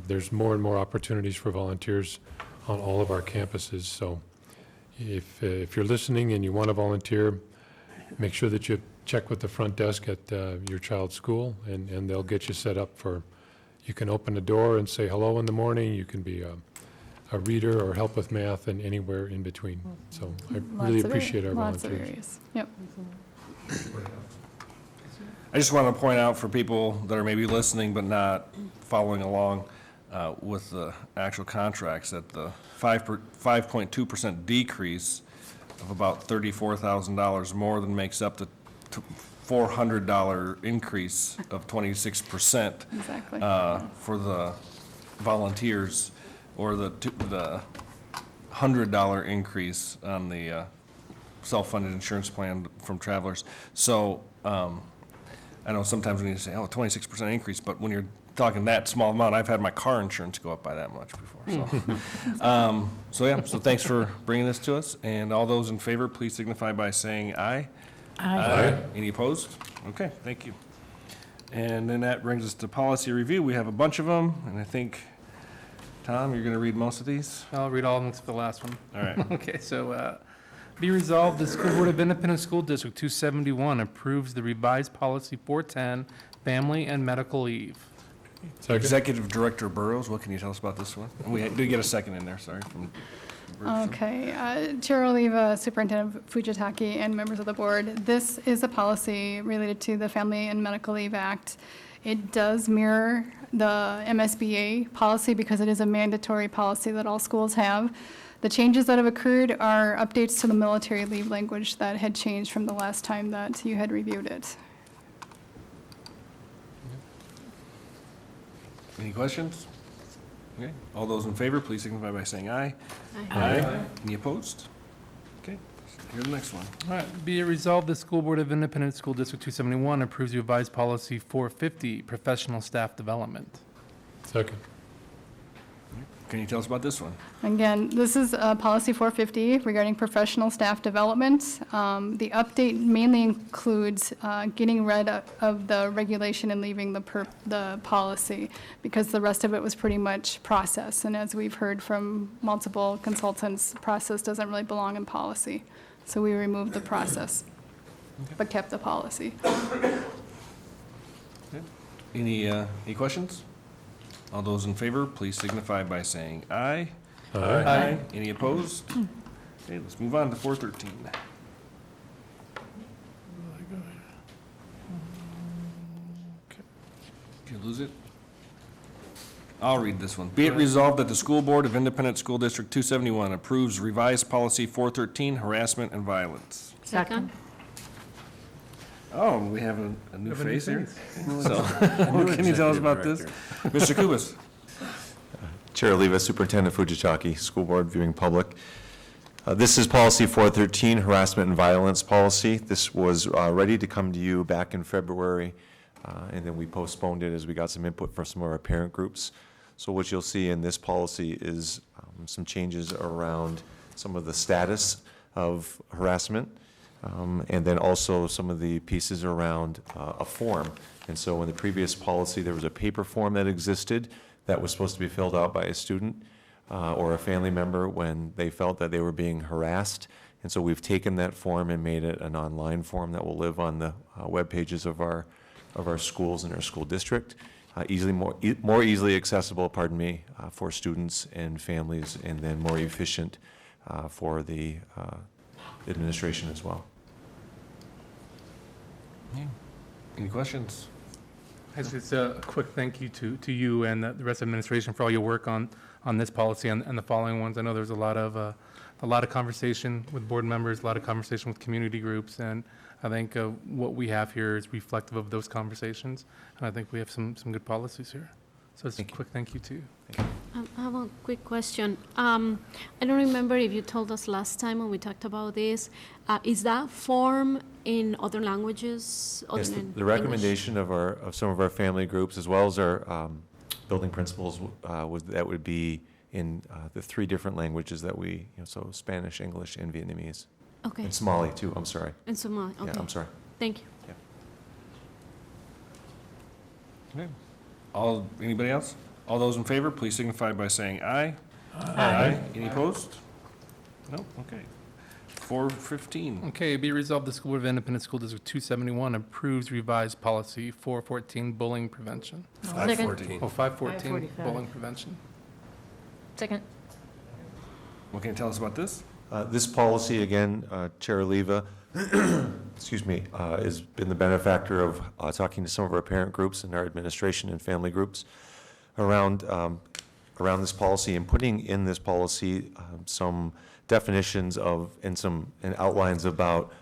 There's more and more opportunities for volunteers on all of our campuses, so if you're listening and you want to volunteer, make sure that you check with the front desk at your child's school, and they'll get you set up for, you can open the door and say hello in the morning, you can be a reader or help with math and anywhere in between. So I really Lots of appreciate our Lots of volunteers. areas. Yep. I just want to point out for people that are maybe listening but not following along with the actual contracts, that the 5.2% decrease of about $34,000 more than makes up the $400 increase of 26%. Exactly. For the volunteers, or the $100 increase on the self-funded insurance plan from travelers. So I know sometimes when you say, 26% increase, but when you're talking that small amount, I've had my car insurance go up by that much before, so. So thanks for bringing this to us, and all those in favor, please signify by saying aye. Aye. Any opposed? Okay, thank you. And then that brings us to policy review. We have a bunch of them, and I think, Tom, you're gonna read most of these? I'll read all of them except for the last one. All right. Okay, so, be resolved, the School Board of Independent School District 271 approves the revised policy 410, family and medical leave. Executive Director Burrows, what can you tell us about this one? And we did get a second in there, sorry. Okay, Chair Oliva, Superintendent Fujitaki, and members of the board, this is a policy related to the Family and Medical Leave Act. It does mirror the MSBA policy because it is a mandatory policy that all schools have. The changes that have occurred are updates to the military leave language that had changed from the last time that you had reviewed it. Any questions? Okay, all those in favor, please signify by saying aye. Aye. Any opposed? Okay, here's the next one. All right, be it resolved, the School Board of Independent School District 271 approves the revised policy 450, professional staff development. Second. Can you tell us about this one? Again, this is Policy 450 regarding professional staff development. The update mainly includes getting rid of the regulation and leaving the policy, because the rest of it was pretty much process. And as we've heard from multiple consultants, process doesn't really belong in policy. So we removed the process, but kept the policy. Any questions? All those in favor, please signify by saying aye. Aye. Any opposed? Okay, let's move on to 413. Did you lose it? I'll read this one. Be it resolved that the School Board of Independent School District 271 approves revised policy 413, harassment and violence. Second. Oh, we have a new Have a new face here? face. So, what can you tell us about this? Mr. Kubus? Chair Oliva, Superintendent Fujitaki, School Board Viewing Public. This is Policy 413, Harassment and Violence Policy. This was ready to come to you back in February, and then we postponed it as we got some input from some of our parent groups. So what you'll see in this policy is some changes around some of the status of harassment, and then also some of the pieces around a form. And so in the previous policy, there was a paper form that existed that was supposed to be filled out by a student or a family member when they felt that they were being harassed. And so we've taken that form and made it an online form that will live on the web pages of our schools and our school district, more easily accessible, for students and families, and then more efficient for the administration as well. Any questions? Just a quick thank you to you and the rest of administration for all your work on this policy and the following ones. I know there's a lot of conversation with board members, a lot of conversation with community groups, and I think what we have here is reflective of those conversations, and I think we have some good policies here. So it's a quick thank you to you. I have a quick question. I don't remember if you told us last time when we talked about this. Is that form in other languages other Yes, than the recommendation of some of our family groups, as well as our building principals, that would be in the 3 different languages that we, so Spanish, English, and Vietnamese. Okay. And Somali, too, I'm sorry. And Somali, okay. Yeah, I'm sorry. Thank you. Okay. Anybody else? All those in favor, please signify by saying aye. Aye. Any opposed? No, okay. 415. Okay, be resolved, the School Board of Independent School District 271 approves revised policy 414 bullying prevention. 514. Oh, 514 545. bullying prevention. Second. What can you tell us about this? This policy, again, Chair Oliva, excuse me, has been the benefactor of talking to some of our parent groups and our administration and family groups around this policy and putting in this policy some definitions of and outlines about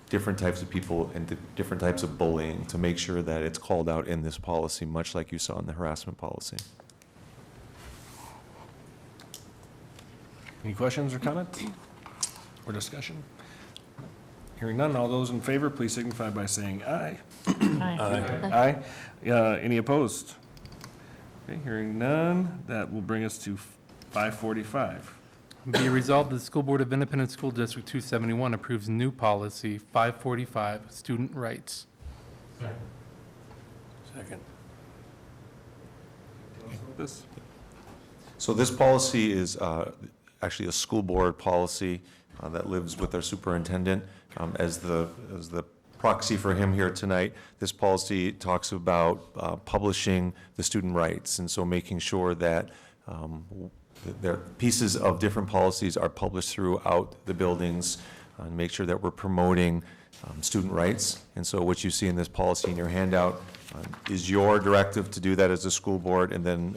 different types of people and different types of bullying to make sure that it's called out in this policy, much like you saw in the harassment policy. Any questions or comments or discussion? Hearing none, all those in favor, please signify by saying aye. Aye. Any opposed? Okay, hearing none, that will bring us to 545. Be resolved, the School Board of Independent School District 271 approves new policy 545 student rights. Second. This, So this policy is actually a school board policy that lives with our superintendent as the proxy for him here tonight. This policy talks about publishing the student rights, and so making sure that the pieces of different policies are published throughout the buildings and make sure that we're promoting student rights. And so what you see in this policy in your handout is your directive to do that as a school board, and then,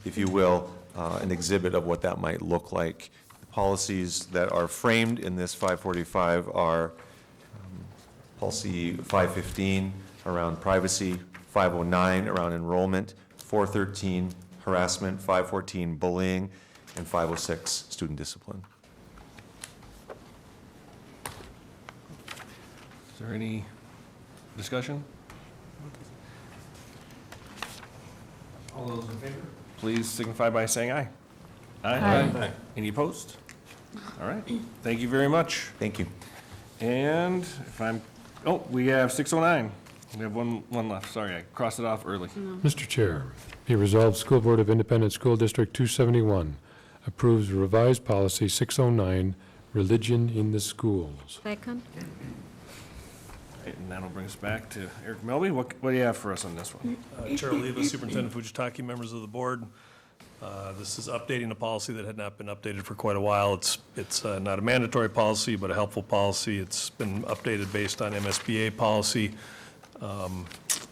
if you will, an exhibit of what that might look like. The policies that are framed in this 545 are policy 515 around privacy, 509 around enrollment, 413 harassment, 514 bullying, and 506 student discipline. is there any discussion? All those in favor? Please signify by saying aye. Aye. Any opposed? All right, thank you very much. Thank you. And if we have 609. We have one left, sorry, I crossed it off early. Mr. Chair, be resolved, School Board of Independent School District 271 approves revised policy 609, religion in the schools. Second. And that'll bring us back to Eric Melby. What do you have for us on this one? Chair Oliva, Superintendent Fujitaki, members of the board. This is updating a policy that had not been updated for quite a while. It's not a mandatory policy, but a helpful policy. It's been updated based on MSBA policy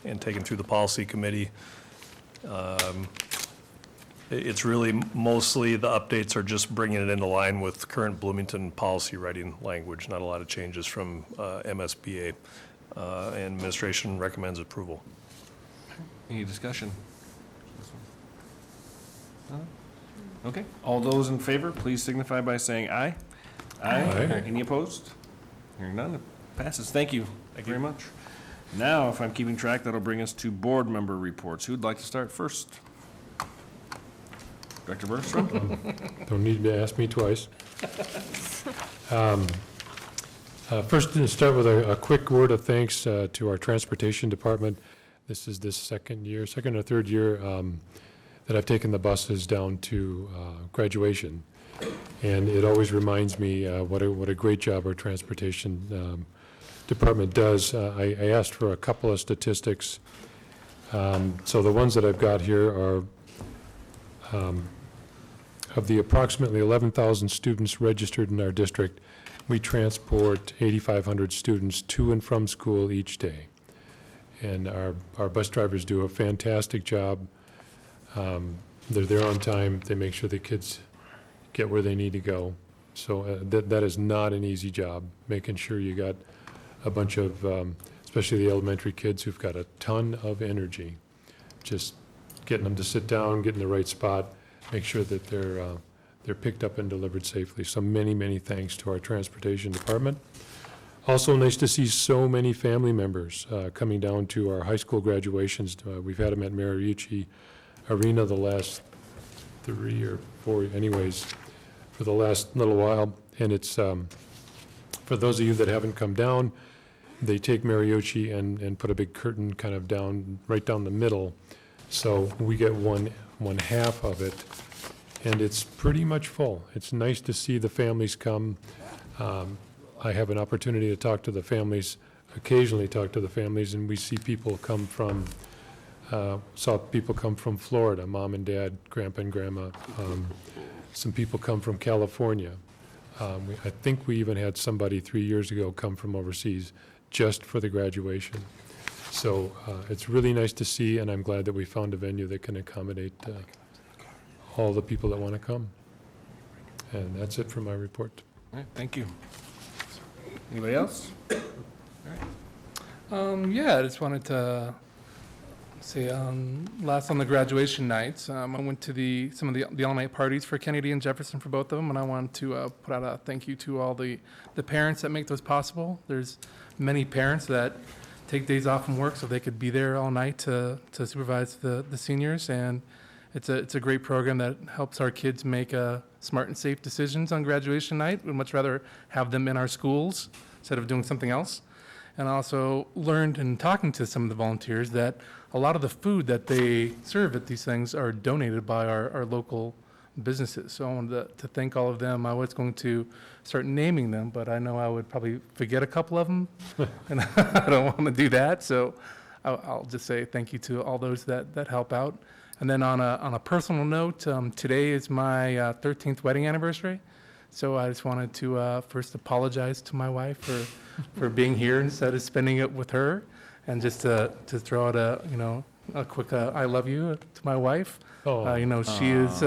and taken through the policy committee. It's really mostly, the updates are just bringing it into line with current Bloomington policy writing language, not a lot of changes from MSBA. And administration recommends approval. Any discussion? No? Okay, all those in favor, please signify by saying aye. Aye. Any opposed? Hearing none, it passes. Thank you very much. Now, if I'm keeping track, that'll bring us to board member reports. Who'd like to start first? Dr. Bergstrom? Don't need to ask me twice. First, to start with a quick word of thanks to our transportation department. This is the second or third year that I've taken the buses down to graduation. And it always reminds me what a great job our transportation department does. I asked for a couple of statistics. So the ones that I've got here are of the approximately 11,000 students registered in our district, we transport 8,500 students to and from school each day. and our bus drivers do a fantastic job. They're there on time, they make sure the kids get where they need to go. So that is not an easy job, making sure you got a bunch of, especially the elementary kids who've got a ton of energy. Just getting them to sit down, get in the right spot, make sure that they're picked up and delivered safely. So many, many thanks to our transportation department. Also nice to see so many family members coming down to our high school graduations. We've had them at Mariucci Arena the last 3 or 4, anyways, for the last little while. And it's, for those of you that haven't come down, they take Mariucci and put a big curtain kind of down, right down the middle. So we get one half of it, and it's pretty much full. It's nice to see the families come. I have an opportunity to talk to the families, occasionally talk to the families, and we see people come from, saw people come from Florida, mom and dad, grandpa and grandma. Some people come from California. I think we even had somebody 3 years ago come from overseas just for the graduation. So it's really nice to see, and I'm glad that we found a venue that can accommodate all the people that want to come. And that's it for my report. All right, thank you. Anybody else? Yeah, I just wanted to say, last on the graduation nights, I went to some of the all-night parties for Kennedy and Jefferson for both of them, and I wanted to put out a thank you to all the parents that make those possible. There's many parents that take days off from work so they could be there all night to supervise the seniors, and it's a great program that helps our kids make smart and safe decisions on graduation night. We'd much rather have them in our schools instead of doing something else. And I also learned in talking to some of the volunteers that a lot of the food that they serve at these things are donated by our local businesses. So I wanted to thank all of them. I was going to start naming them, but I know I would probably forget a couple of them, and I don't want to do that. So I'll just say thank you to all those that help out. And then on a personal note, today is my 13th wedding anniversary. So I just wanted to first apologize to my wife for being here instead of spending it with her, and just to throw out a quick I love you to my wife. She is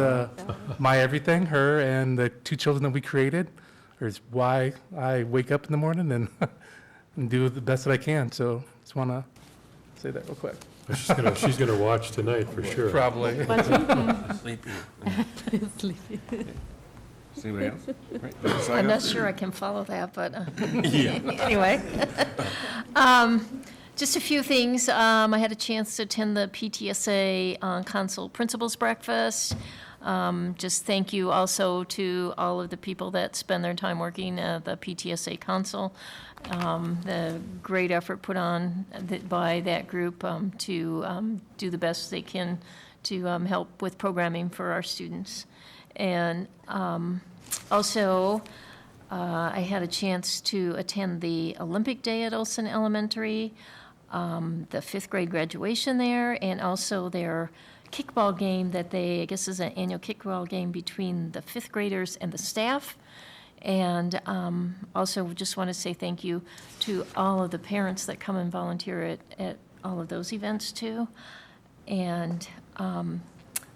my everything. Her and the 2 children that we created is why I wake up in the morning and do the best that I can. So just want to say that real quick. She's gonna watch tonight for sure. Probably. Sleepy. Does anybody else? Right, I'm not sure I can follow that, but anyway. Just a few things. I had a chance to attend the PTSA Council Principals Breakfast. Just thank you also to all of the people that spend their time working at the PTSA Council. The great effort put on by that group to do the best they can to help with programming for our students. And also, I had a chance to attend the Olympic Day at Olson Elementary, the 5th grade graduation there, and also their kickball game that I guess is an annual kickball game between the 5th graders and the staff. And also just want to say thank you to all of the parents that come and volunteer at all of those events too. And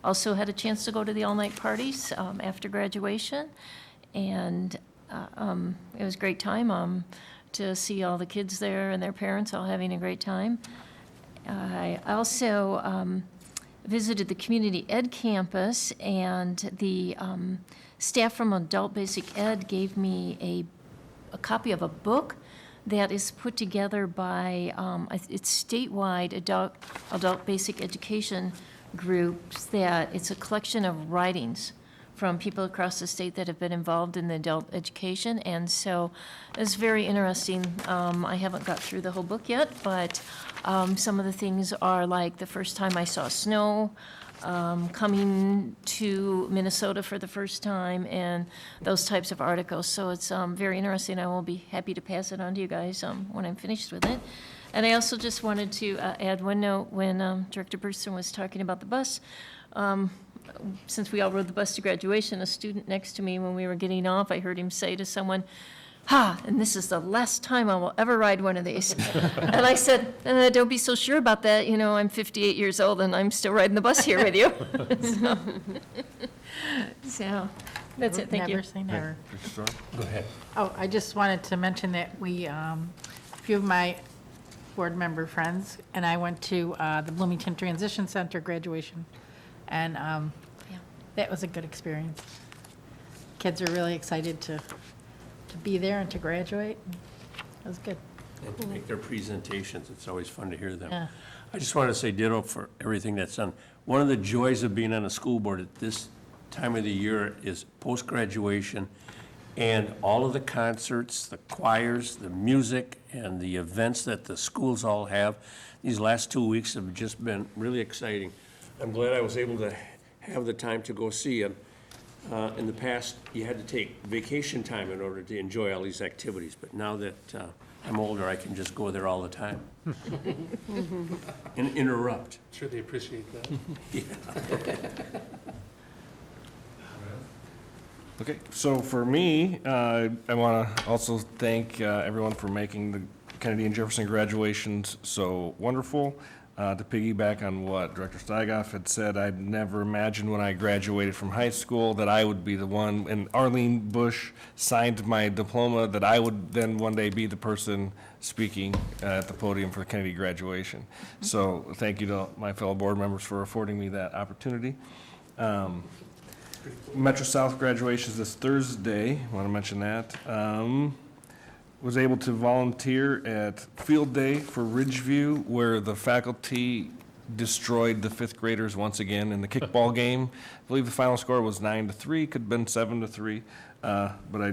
also had a chance to go to the all-night parties after graduation, and it was a great time to see all the kids there and their parents all having a great time. I also visited the community ed campus, and the staff from Adult Basic Ed gave me a copy of a book that is put together by, it's statewide adult basic education groups, that it's a collection of writings from people across the state that have been involved in the adult education. And so it's very interesting. I haven't got through the whole book yet, but some of the things are like the first time I saw snow, coming to Minnesota for the first time, and those types of articles. So it's very interesting. I will be happy to pass it on to you guys when I'm finished with it. And I also just wanted to add one note when Director Burson was talking about the bus. Since we all rode the bus to graduation, a student next to me, when we were getting off, I heard him say to someone, and this is the last time I will ever ride one of these. And I said, don't be so sure about that, I'm 58 years old and I'm still riding the bus here with you. So, that's it, thank you. Never say never. Director Storm? Go ahead. Oh, I just wanted to mention that a few of my board member friends and I went to the Bloomington Transition Center graduation, and that was a good experience. Kids are really excited to be there and to graduate. It was good. And to make their presentations, it's always fun to hear them. Yeah. I just want to say ditto for everything that's done. One of the joys of being on a school board at this time of the year is post-graduation, and all of the concerts, the choirs, the music, and the events that the schools all have. These last 2 weeks have just been really exciting. I'm glad I was able to have the time to go see them. In the past, you had to take vacation time in order to enjoy all these activities, but now that I'm older, I can just go there all the time and interrupt. Sure they appreciate that. Okay, so for me, I want to also thank everyone for making the Kennedy and Jefferson graduations so wonderful. To piggyback on what Director Steigoff had said, I'd never imagined when I graduated from high school that I would be the one, and Arlene Bush signed my diploma, that I would then one day be the person speaking at the podium for the Kennedy graduation. So thank you to my fellow board members for affording me that opportunity. Metro South graduation is this Thursday, want to mention that. Was able to volunteer at Field Day for Ridgeview, where the faculty destroyed the fifth graders once again in the kickball game. I believe the final score was 9-3, could have been 7-3. But I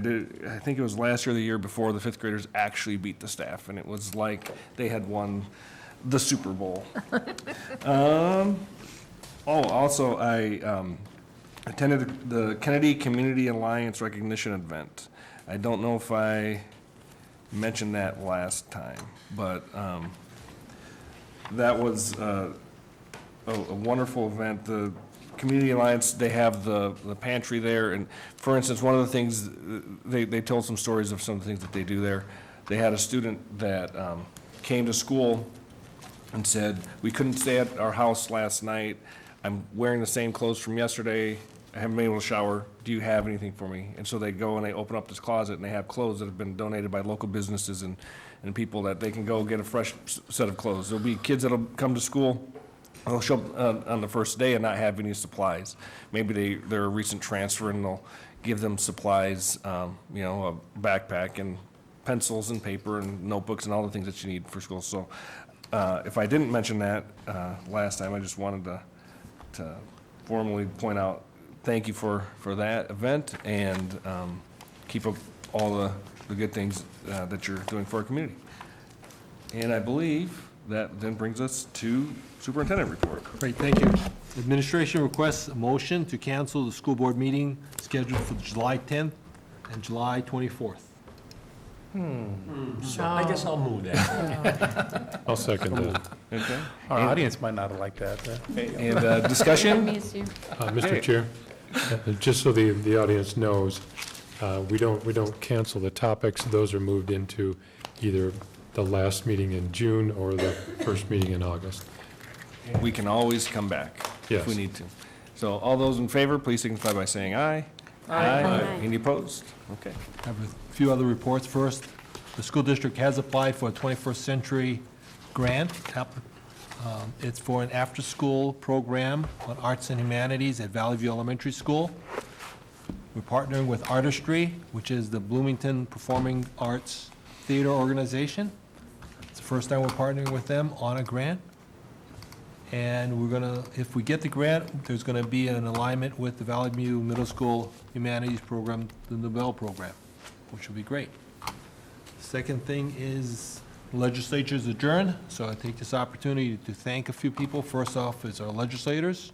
think it was last year or the year before, the fifth graders actually beat the staff, and it was like they had won the Super Bowl. Also, I attended the Kennedy Community Alliance recognition event. I don't know if I mentioned that last time, but that was a wonderful event. The Community Alliance, they have the pantry there, and for instance, one of the things, they told some stories of some of the things that they do there. They had a student that came to school and said, we couldn't stay at our house last night. I'm wearing the same clothes from yesterday. I haven't been able to shower. Do you have anything for me? And so they go and they open up this closet and they have clothes that have been donated by local businesses and people that they can go get a fresh set of clothes. There'll be kids that'll come to school, they'll show up on the first day and not have any supplies. Maybe they're a recent transfer and they'll give them supplies, a backpack and pencils and paper and notebooks and all the things that you need for school. So if I didn't mention that last time, I just wanted to formally point out, thank you for that event, and keep up all the good things that you're doing for our community. And I believe that then brings us to superintendent report. Great, thank you. Administration requests a motion to cancel the school board meeting scheduled for July 10th and July 24th. So I guess I'll move that. I'll second that. Okay. Our audience might not have liked that. And discussion? Mr. Chair, just so the audience knows, we don't cancel the topics. Those are moved into either the last meeting in June or the first meeting in August. We can always come back if Yes. we need to. So all those in favor, please signify by saying aye. Aye. Any opposed? Okay. I have a few other reports. First, the school district has applied for a 21st century grant. It's for an after-school program on arts and humanities at Valley View Elementary School. We're partnering with Artistry, which is the Bloomington Performing Arts Theater Organization. It's the first time we're partnering with them on a grant. And we're gonna, if we get the grant, there's gonna be an alignment with the Valley View Middle School Humanities Program, the Nobel Program, which will be great. Second thing is legislature's adjourned, so I take this opportunity to thank a few people. First off is our legislators.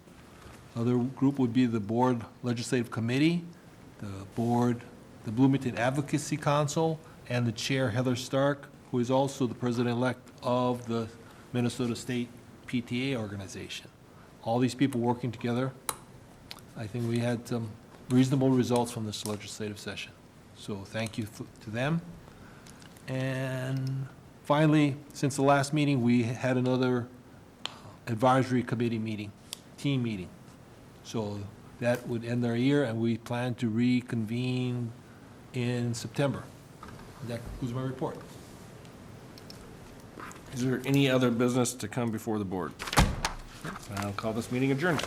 Other group would be the Board Legislative Committee, the Board, the Bloomington Advocacy Council, and the Chair, Heather Stark, who is also the President-elect of the Minnesota State PTA organization. All these people working together. I think we had some reasonable results from this legislative session. So thank you to them. And finally, since the last meeting, we had another advisory committee meeting, team meeting. So that would end our year, and we plan to reconvene in September. That concludes my report. Is there any other business to come before the board? I'll call this meeting adjourned.